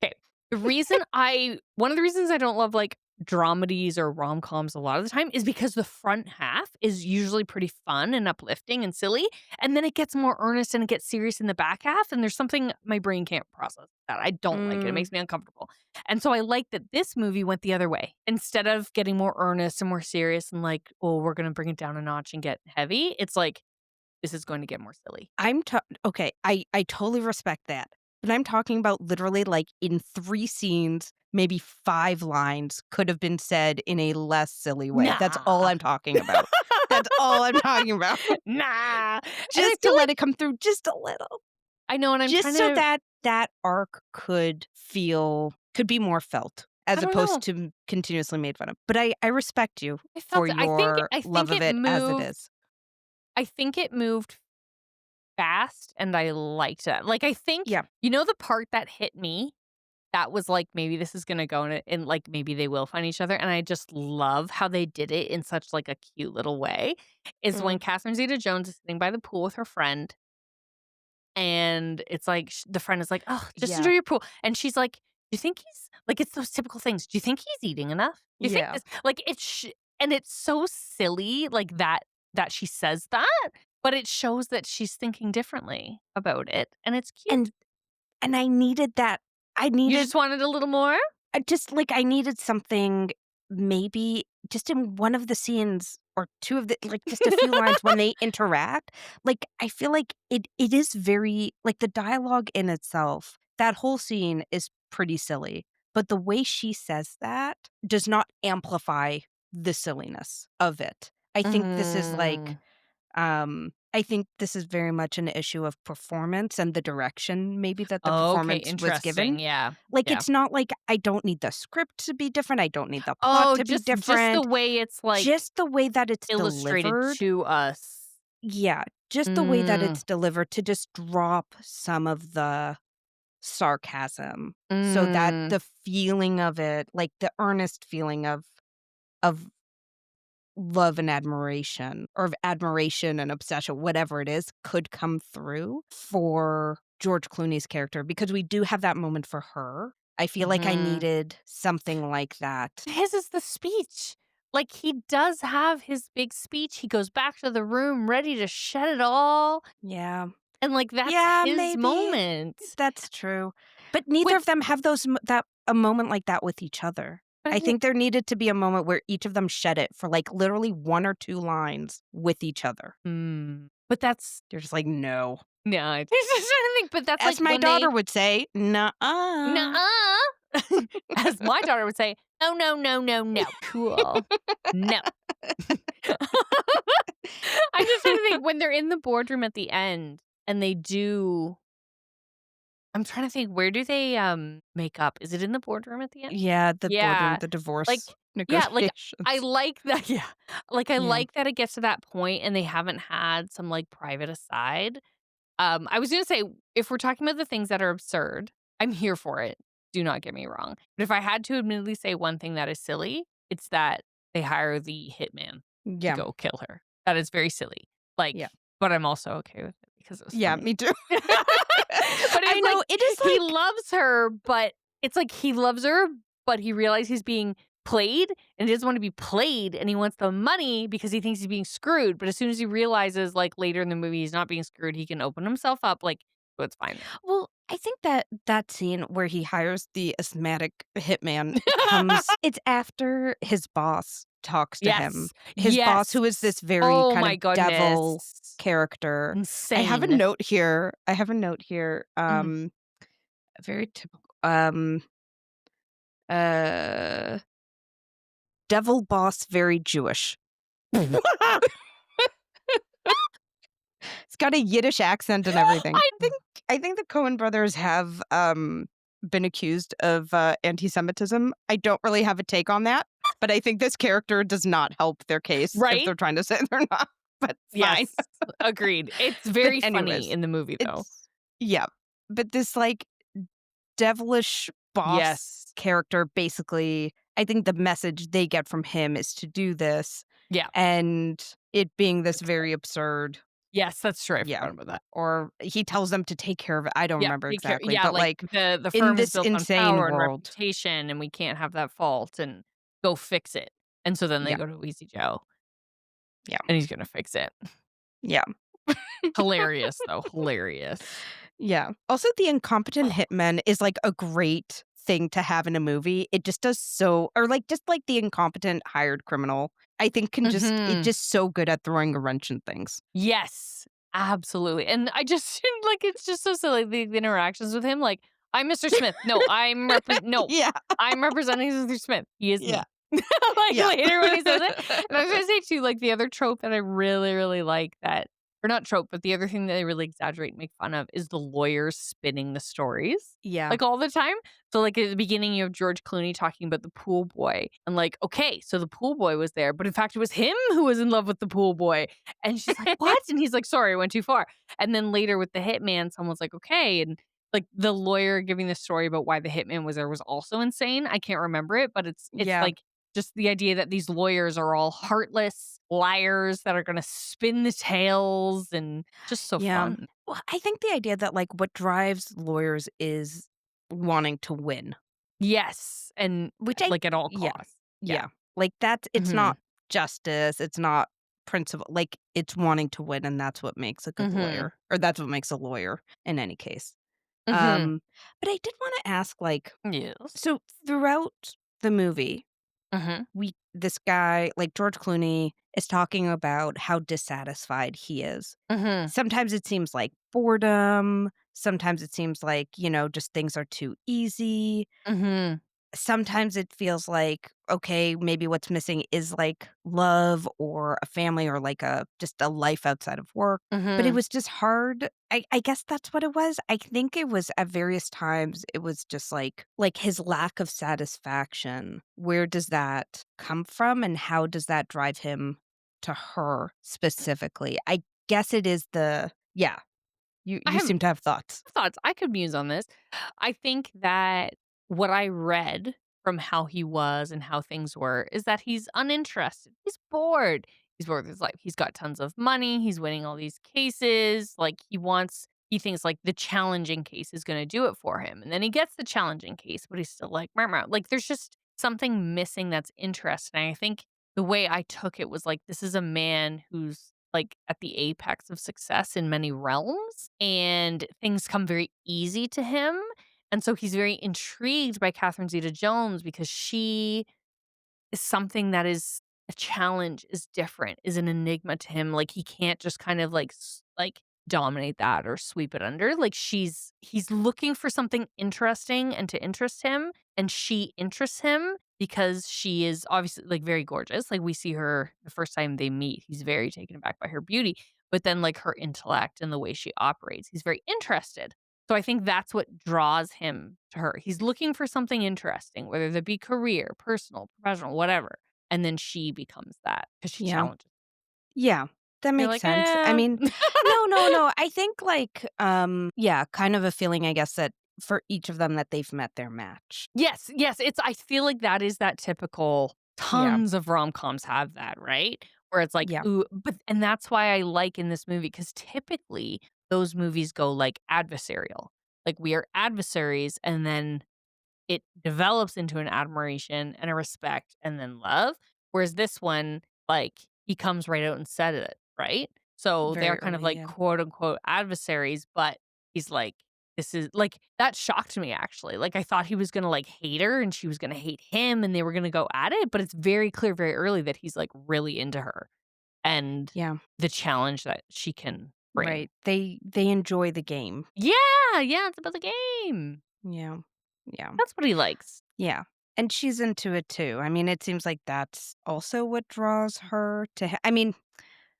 Okay, the reason I one of the reasons I don't love, like, dramedies or rom-coms a lot of the time is because the front half is usually pretty fun and uplifting and silly, and then it gets more earnest and it gets serious in the back half, and there's something my brain can't process that. I don't like it. It Mm, makes me uncomfortable. And so I like that this movie went the other way. Instead of getting more earnest and more serious and like, "Oh, we're gonna bring it down a notch and get heavy," it's like, "This is going to get more silly." I'm ta okay, I totally respect that, but I'm talking about literally, like, in 3 scenes, maybe 5 lines could have been said in a less silly way. That's all Nah. I'm talking about. That's all I'm talking about. Nah. And I Just to feel let like it come through just a little. I know, and I'm Just trying so to that that arc could be more felt I as don't opposed know. to continuously made fun of. But I respect you I felt for it. your I love think of it it as it moved is. I think it moved fast and I liked it. Like, I think Yeah. you know the part that hit me? That was like, maybe this is gonna go in it and, like, maybe they will find each other, and I just love how they did it in such, like, a cute little way, is when Mm, Catherine Zeta-Jones is sitting by the pool with her friend, and it's like the friend is like, "Oh, just enjoy yeah. your pool," and she's like, "Do you think he's" like, it's those typical things, "Do you think he's eating enough? Do you think Yeah. this" like, and it's so silly, like, that she says that, but it shows that she's thinking differently about it, and it's cute. And and I needed that. I You needed just wanted a little more? I needed something maybe just in one of the scenes or 2 of the like, just a few lines when they interact. Like, I feel like it is very like, the dialogue in itself, that whole scene is pretty silly, but the way she says that does not amplify the silliness of it. Mhm. I think this is very much an issue of performance and the direction maybe that the Okay, performance was given. interesting, yeah, Like, yeah. it's not like I don't need the script to be different, I don't need the plot Oh, to be just the different, way it's, like, just the way that it's illustrated delivered. to us. Yeah, just the way that Mm, it's delivered to just drop some of the sarcasm so that mm. the feeling of it, like, the earnest feeling of love and admiration or of admiration and obsession, whatever it is, could come through for George Clooney's character because we do have that moment for her. I feel like I Mhm. needed something like that. His is the speech. Like, he does have his big speech, he goes back to the room ready to shed it all, Yeah. and, like, that's Yeah, his maybe. moment. That's true. But neither Which of them have that a moment like that with each other. but I think there needed to be a moment where each of them shed it for, like, literally 1 or 2 lines with each other. but that's They're just like, "No." no, I just trying to think, but that's, like, As my when daughter they would say, "Nuh-uh." "Nuh-uh." As my daughter would say, "No, no, no, no, no. Cool. No." I'm just trying to think when they're in the boardroom at the end and they do I'm trying to think, where do they, make up? Is it in the boardroom at the end? Yeah, the boardroom, Yeah. the Like divorce yeah, like, I negotiations. like that yeah. Like, I Yeah. like that it gets to that point and they haven't had some, like, private aside. I was gonna say, if we're talking about the things that are absurd, I'm here for it. Do not get me wrong. But if I had to admittedly say one thing that is silly, It's that they hire the hitman to Yeah. go kill her. That is very silly. Like, Yeah. but I'm also okay with it because it was Yeah, funny. me too. But I it's like know, it is he like loves her, but it's like he loves her, but he realizes he's being played and he doesn't want to be played and he wants the money because he thinks he's being screwed. But as soon as he realizes, like later in the movie, he's not being screwed, he can open himself up. Like, so it's fine well, I think that scene where he hires the asthmatic hitman comes then. it's after his boss talks to him. Yes. His boss, Yes. who is this very Oh kind my of devil goodness. character. Insane. I have a note here, Mhm. very typical, uh, devil boss, very Jewish. It's got a Yiddish accent and everything. I I think the Coen brothers have, been accused of, anti-Semitism. I don't really have a take on that, but I think this character does not help their case if right? they're trying to say they're not, but fine. Yes. Agreed. It's But very funny anyways, in the movie, though. it's yeah, but this, like, devilish boss Yes. character, basically, I think the message they get from him is to do this, Yeah. and it being this That's true. very absurd. Yes, that's true. I Yeah. forgot about that. Or he tells them to take care of it. I don't Yeah, remember take care exactly, yeah, but, like, like, the in firm is this built on insane power and world. reputation, and we can't have that fault, and go fix it. And so then they Yeah, go to Easy Joe, yeah, and he's gonna fix it. yeah, Hilarious, though, hilarious. yeah. Also, the incompetent hitman is, like, a great thing to have in a movie. It just does so or, like, just like the incompetent hired criminal, I think can just it's Mhm. just so good at throwing a wrench in things. Yes, absolutely, and I just like, it's just so silly, the interactions with him, like, "I'm Mr. Smith. No, no, Yeah, I'm representing Mr. Smith. He is yeah, me." Like, yeah. later when he says it and I was gonna say too, like, the other trope that I really, really like that or not trope, but the other thing that they really exaggerate and make fun of is the lawyers spinning the stories, Yeah, like, all the time. So, like, at the beginning, you have George Clooney talking about the pool boy and, like, okay, so the pool boy was there, but in fact, it was him who was in love with the pool boy. And she's like, "What?" And he's like, "Sorry, I went too far." And then later with the hitman, someone's like, "Okay." And, like, the lawyer giving the story about why the hitman was there was also insane. I can't remember it, but it's yeah, like, just the idea that these lawyers are all heartless liars that are gonna spin the tales and just so yeah. fun. Well, I think the idea that, like, what drives lawyers is wanting to win. Yes, and, Which I like, at all yeah, costs. Yeah. yeah. Like, that's it's Mhm. not justice, it's not principle, like, it's wanting to win, and that's what makes a good Mhm. lawyer, or that's what makes a lawyer in any case. Mhm. Um, but I did wanna ask, like, Yes. so throughout the movie, Mhm. this guy, like, George Clooney is talking about how dissatisfied he is. Mhm. Sometimes it seems like boredom, sometimes it seems like, just things are too easy. Mhm. Sometimes it feels like, okay, maybe what's missing is, like, love or a family or, like, a just a life outside of work, but it Mhm. was just hard. I guess that's what it was. I think it was at various times, it was just, like, his lack of satisfaction. Where does that come from, and how does that drive him to her specifically? I guess it is the yeah, I you have seem to have thoughts. thoughts. I could muse on this. I think that what I read from how he was and how things were is that he's uninterested. He's bored. He's bored with his life. He's got tons of money. He's winning all these cases. Like he thinks like the challenging case is going to do it for him. And then he gets the challenging case, but he's still like, "Meow, meow." Like there's just something missing that's interesting. I think the way I took it was like, this is a man who's like at the apex of success in many realms and things come very easy to him. And so he's very intrigued by Catherine Zeta-Jones because she is something that is a challenge, is different, is an enigma to him. Like he can't just kind of like dominate that or sweep it under. Like he's looking for something interesting and to interest him, and she interests him because she is obviously like very gorgeous. Like we see her the first time they meet, he's very taken aback by her beauty, but then like her intellect and the way she operates, he's very interested. So I think that's what draws him to her. He's looking for something interesting, whether that be career, personal, professional, whatever. And then she becomes that because she Yeah. challenges. Yeah, that You're makes like, sense. I "Eh." mean, no, no, no. I think like, yeah, kind of a feeling, I guess, that for each of them that they've met their match. Yes, yes, it's I feel like that is that typical Yeah. Tons of rom-coms have that, right? Where it's like, Yeah. ooh, and that's why I like in this movie because typically those movies go, like, adversarial. Like, we are adversaries, and then it develops into an admiration and a respect and then love, whereas this one, like, he comes right out and said it, right? So they're Very kind of early, like yeah. quote unquote adversaries, but he's like, this is like that shocked me actually. Like I thought he was gonna like hate her and she was gonna hate him and they were gonna go at it, but it's very clear very early that he's like really into her and Yeah. the challenge that she can bring. Right. They enjoy the game. Yeah, yeah, it's about the game. Yeah. Yeah. That's what he likes. Yeah. And she's into it too. I mean, it seems like that's also what draws her to I mean,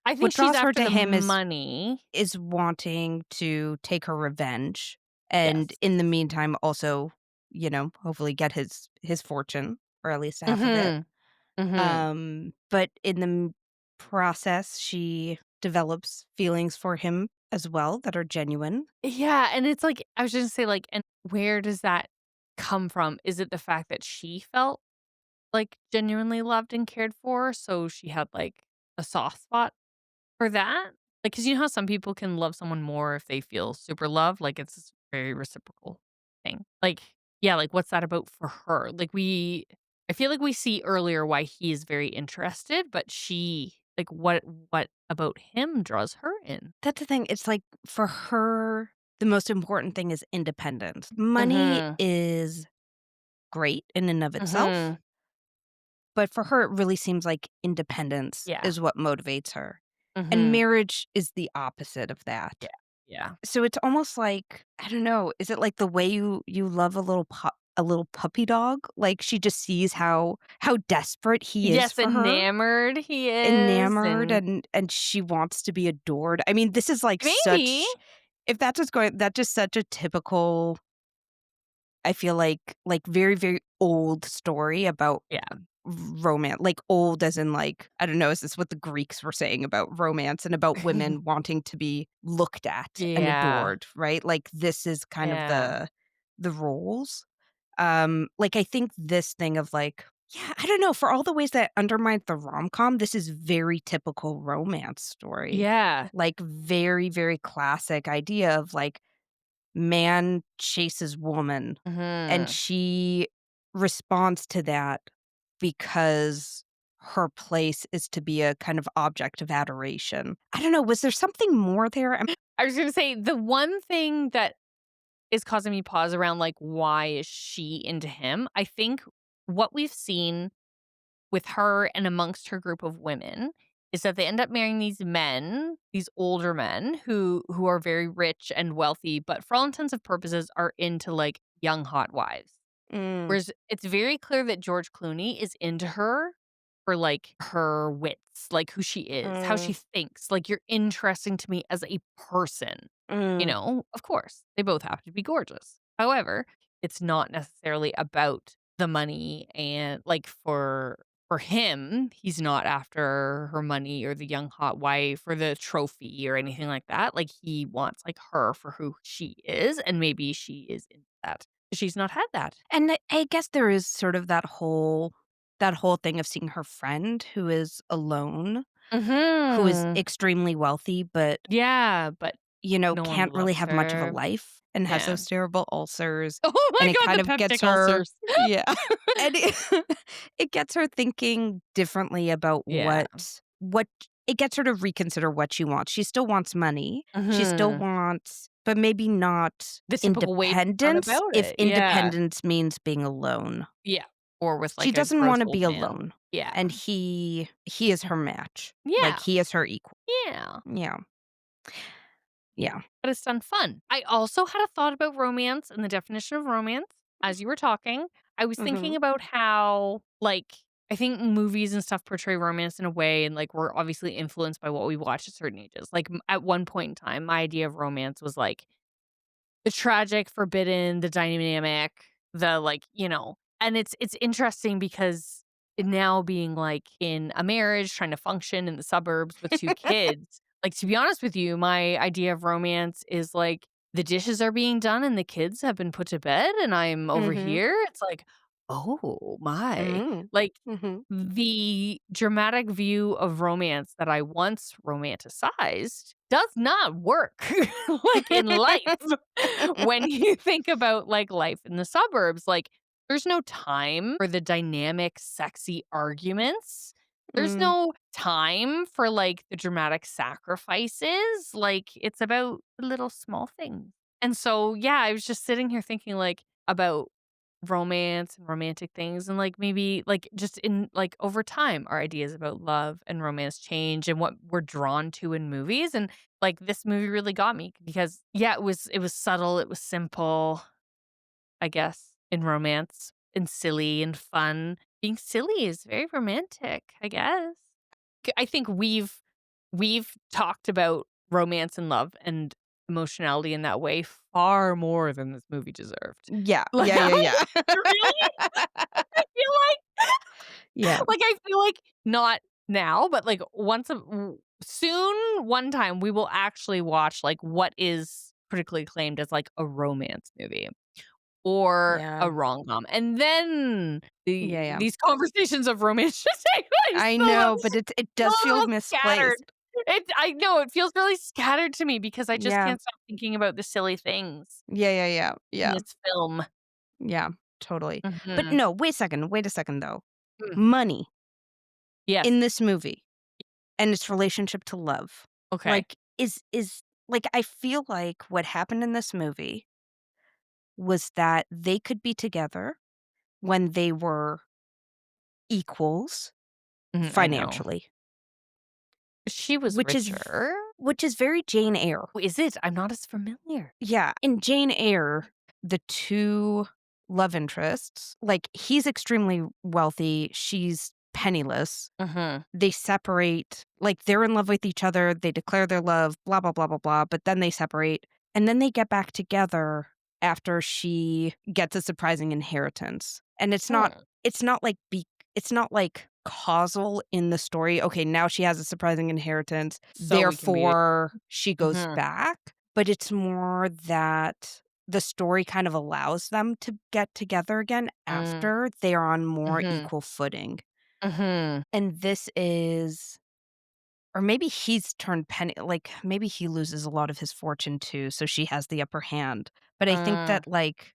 I what think she's draws her after to the him money. is wanting to take her revenge, and Yes. in the meantime, also, hopefully get his fortune, or at least half of it. Mhm. Mhm. But in the process, she develops feelings for him as well that are genuine. Yeah, and it's like I was just gonna say, like, and where does that come from? Is it the fact that she felt, like, genuinely loved and cared for, so she had, like, a soft spot for that? Like, cause you know how some people can love someone more if they feel super loved? Like, it's this very reciprocal thing. Like, yeah, like, what's that about for her? Like, I feel like we see earlier why he is very interested, but she like, what about him draws her in? That's the thing. It's like for her, the most important thing is independence. Money Mhm. is great in and of itself, Mhm. but for her, it really seems like independence Yeah. is what motivates her. And Mhm. marriage is the opposite of Yeah. that. Yeah. So it's almost like, I don't know, is it like the way you love a little puppy dog? Like she just sees how desperate he is Yes, for her, enamored he is, enamored, and and she wants to be adored. I mean, this is like maybe. such if that's just going that's just such a typical, I feel like very, very old story about Yeah. romance, like old as in like, I don't know, is this what the Greeks were saying about romance and about women wanting to be looked at and Yeah. adored, right? Like this is kind of Yeah. the roles. Like I think this thing of like, yeah, I don't know, for all the ways that undermine the rom-com, this is very typical romance story. Yeah. Like very, very classic idea of like man chases woman and Mhm. she responds to that because her place is to be a kind of object of adoration. I don't know, was there something more there? I was gonna say, the one thing that is causing me pause around, like, why is she into him? I think what we've seen with her and amongst her group of women is that they end up marrying these men, these older men who are very rich and wealthy, but for all intents and purposes are into, like, young, hot wives. Mm, Whereas it's very clear that George Clooney is into her for, like, her wits, like, who she is, how mm, she thinks, like, "You're interesting to me as a person." You mm, know? Of course, they both have to be gorgeous. However, it's not necessarily about the money and, like, for him, he's not after her money or the young hot wife or the trophy or anything like that. Like, he wants, like, her for who she is, and maybe she is into that. She's not had that. and I guess there is sort of that whole thing of seeing her friend who is alone, who is Mhm. extremely wealthy, but Yeah, but no one can't really loves have much of a her. life and has Yeah. those terrible ulcers, Oh my and it god, kind the of gets peptic her. ulcers. Yeah. And it gets her thinking differently about Yeah. what it gets her to reconsider what she wants. She still wants money. She still Mhm. wants, but maybe not The typical way to go independence, about if it. Yeah. independence means being alone. Yeah. Or with, She like, a doesn't gross wanna old be man. alone, Yeah. and he is her match. Like, Yeah. he is her equal. Yeah. Yeah. Yeah. But it's done fun. I also had a thought about romance and the definition of romance as you were talking. I was thinking Mhm. about how, like, I think movies and stuff portray romance in a way, and, like, we're obviously influenced by what we watch at certain ages. Like, at one point in time, my idea of romance was, like, the tragic, forbidden, the dynamic, the, like, and it's interesting because now being, like, in a marriage, trying to function in the suburbs with 2 kids, like, to be honest with you, my idea of romance is, like, the dishes are being done and the kids have been put to bed and I'm over Mhm. here. It's like, Oh my. Mm. Like, Mhm. the dramatic view of romance that I once romanticized does not work, like, in life. When you think about, like, life in the suburbs, like, there's no time for the dynamic, sexy arguments. There's Mm. no time for, like, the dramatic sacrifices, like, it's about the little small things. And so, yeah, I was just sitting here thinking, like, about romance and romantic things and, like, maybe, like, just in like, over time, our ideas about love and romance change and what we're drawn to in movies, and, like, this movie really got me because, yeah, it was subtle, it was simple, I guess, in romance, and silly and fun. Being silly is very romantic, I guess. I think we've talked about romance and love and emotionality in that way far more than this movie deserved. Yeah. Like, Yeah, yeah, really? yeah. I feel like Yeah. I feel like not now, but, like, soon, one time, we will actually watch, like, what is critically acclaimed as, like, a romance movie or Yeah. a rom-com, and then Yeah, yeah. these conversations of romance should take place, I so know, but it a does feel little scattered. misplaced. I know, it feels really scattered to me because I just Yeah. can't stop thinking about the silly things Yeah, yeah, yeah. in Yeah. this film. Yeah, totally. But Mhm. no, wait a second, though. Mm. Money Yes. in this movie and its relationship to love, Okay. like, is like, I feel like what happened in this movie was that they could be together when they were equals Mhm, I know. financially, She was which is richer? which is very Jane Eyre. Oh, is it? I'm not as familiar. Yeah, in Jane Eyre, the 2 love interests, like, he's extremely wealthy, she's penniless. Mhm. They separate, like, they're in love with each other, they declare their love, blah, blah, blah, blah, blah, but then they separate, and then they get back together after she gets a surprising inheritance. And Hmm. it's not like it's not like causal in the story, "Okay, now she has a surprising inheritance, So we can be therefore she goes Mhm. back," but it's more that the story kind of allows them to get together again Mm. after they are on more Mhm. equal footing. Mhm. And this is, or maybe he's turned penny, like, maybe he loses a lot of his fortune too, so she has the upper hand. But I think Mm. that, like,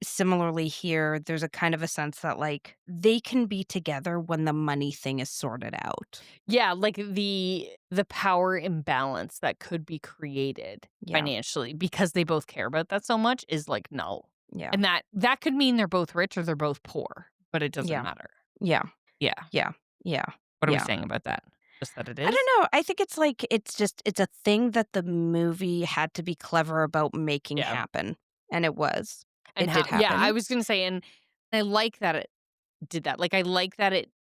similarly here, there's a kind of a sense that, like, they can be together when the money thing is sorted out. Yeah, like, the power imbalance that could be created Yeah, financially because they both care about that so much is, like, null. yeah, And that could mean they're both rich or they're both poor, but it doesn't yeah, matter. yeah, Yeah. yeah, yeah, What are we yeah. saying about that? Just that it I is? don't know, I think it's like it's a thing that the movie had to be clever about making Yeah. happen, and it was. And It how did yeah, I happen. was gonna say, and I like that it did that. Like, I like that it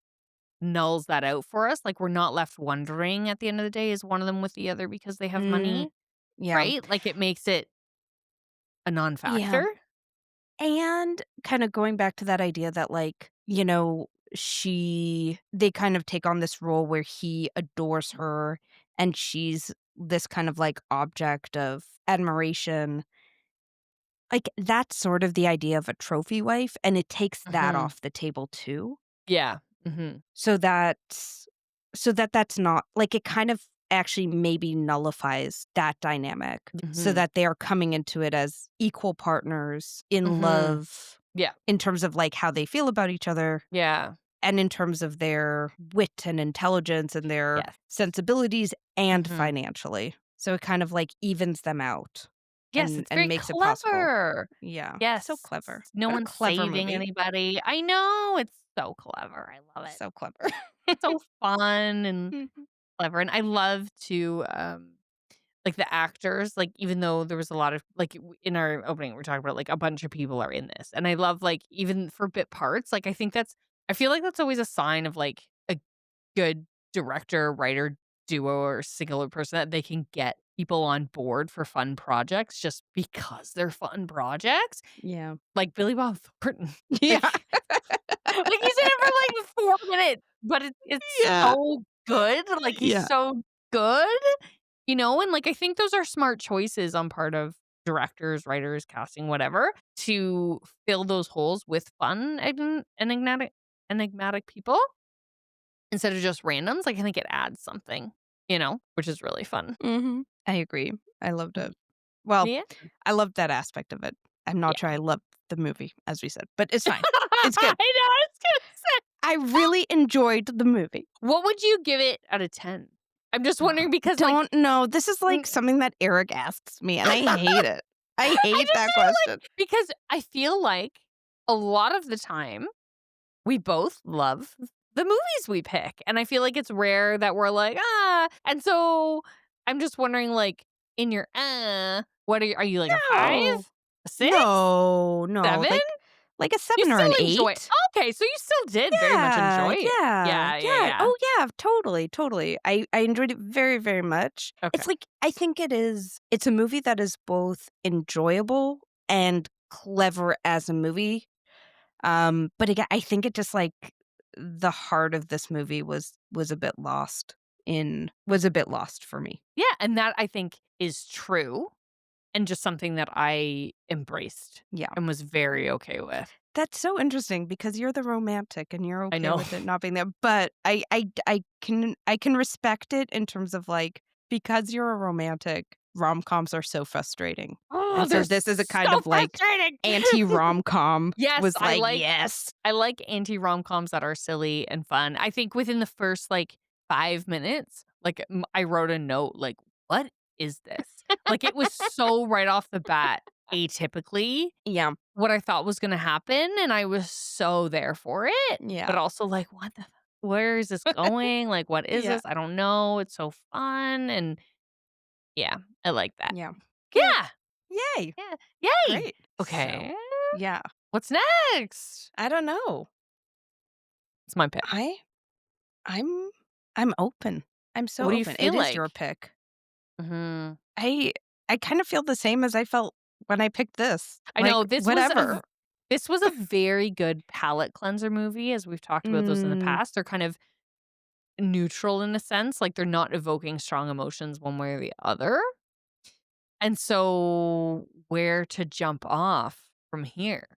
nulls that out for us. Like, we're not left wondering at the end of the day, is one of them with the other because they have Mm, money, yeah. right? Like, it makes it a Yeah. non-factor. And kinda going back to that idea that, like, they kind of take on this role where he adores her, and she's this kind of, like, object of admiration. Like, that's sort of the idea of a trophy wife, and it takes that Mhm. off the table too, Yeah. Mhm. so that's not like, it kind of actually maybe nullifies that dynamic, so Mhm. that they are coming into it as equal partners in Mhm. love, Yeah. in terms of, like, how they feel about each other, Yeah. and in terms of their wit and intelligence and their Yes. sensibilities and Mhm. financially. So it kind of, like, evens them out Yes, it's and very makes it possible. clever. Yeah, so Yes. clever. No What a one's clever saving movie. anybody. I know, it's so clever. I love it. So clever. So fun and Mhm. clever, and I love to, like, the actors, like, even though there was a lot of like, in our opening, we're talking about, like, a bunch of people are in this, and I love, like, even for bit parts, like, I feel like that's always a sign of, like, a good director, writer duo or singular person that they can get people on board for fun projects just because they're fun projects, Yeah. like Billy Bob Thornton. Yeah. Like like, he's in it for, like, 4 minutes, but it's Yeah. so good, like, he's Yeah. so good, and, like, I think those are smart choices on part of directors, writers, casting, whatever, to fill those holes with fun and enigmatic people instead of just randoms. Like, I think it adds something, which is really fun. I agree. I loved Mhm. it. Well, Yeah. I loved that aspect of it. I'm not sure Yeah. I loved the movie, as we said, but it's fine. It's I know, good. I was gonna say. I really enjoyed the movie. What would you give it out of 10? I'm just wondering because, like, Don't know. This is like mm something that Eric asks me, and I hate it. I I hate just that feel like question. because I feel like a lot of the time we both love the movies we pick, and I feel like it's rare that we're like, and so I'm just wondering, like, in your, what are you like a 5? No. A 6? No. 7? Like a You 7 or still an enjoy 8. Okay, so you still did very much Yeah, enjoy it. yeah, Yeah, yeah, yeah. yeah. Oh, yeah, totally, totally. I enjoyed it very, very much. Okay. It's like I think it's a movie that is both enjoyable and clever as a movie. But again, I think it just like the heart of this movie was a bit lost for me. Yeah, and that I think is true and just something that I embraced Yeah. and was very okay with. That's so interesting because you're the romantic and you're I okay know. with it not being there. But I can respect it in terms of like because you're a romantic, rom-coms are so frustrating. Oh, And so they're this is a kind so of like frustrating. anti-rom-com Yes, was like, yes. I like anti-rom-coms that are silly and fun. I think within the first, like, 5 minutes, like, I wrote a note, like, "What is this?" Like, it was so right off the bat atypically Yeah. what I thought was gonna happen, and I was so there for it, Yeah. but also like, "What the where is this going? Like, what is Yeah. this? I don't know. It's so fun," and yeah, I like that. Yeah. Yeah. Yeah. Yay. Yeah. Yay! Great. So, Okay. yeah. What's next? I don't know. It's my pick. I I'm I'm open. I'm so What do you open. It feel is your like? pick. Mhm. I I kind of feel the same as I felt when I picked this. I Like, know whatever. this was a very good palate cleanser movie, as we've talked about those in the Mm, past. They're kind of neutral in a sense, like, they're not evoking strong emotions one way or the other, and so where to jump off from here?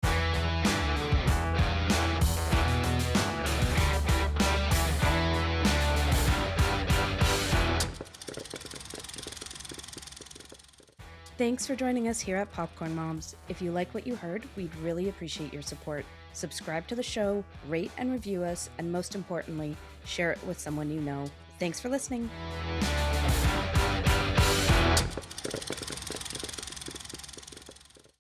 Thanks for joining us here at Popcorn Moms. If you like what you heard, we'd really appreciate your support. Subscribe to the show, rate and review us, and most importantly, share it with someone you know. Thanks for listening.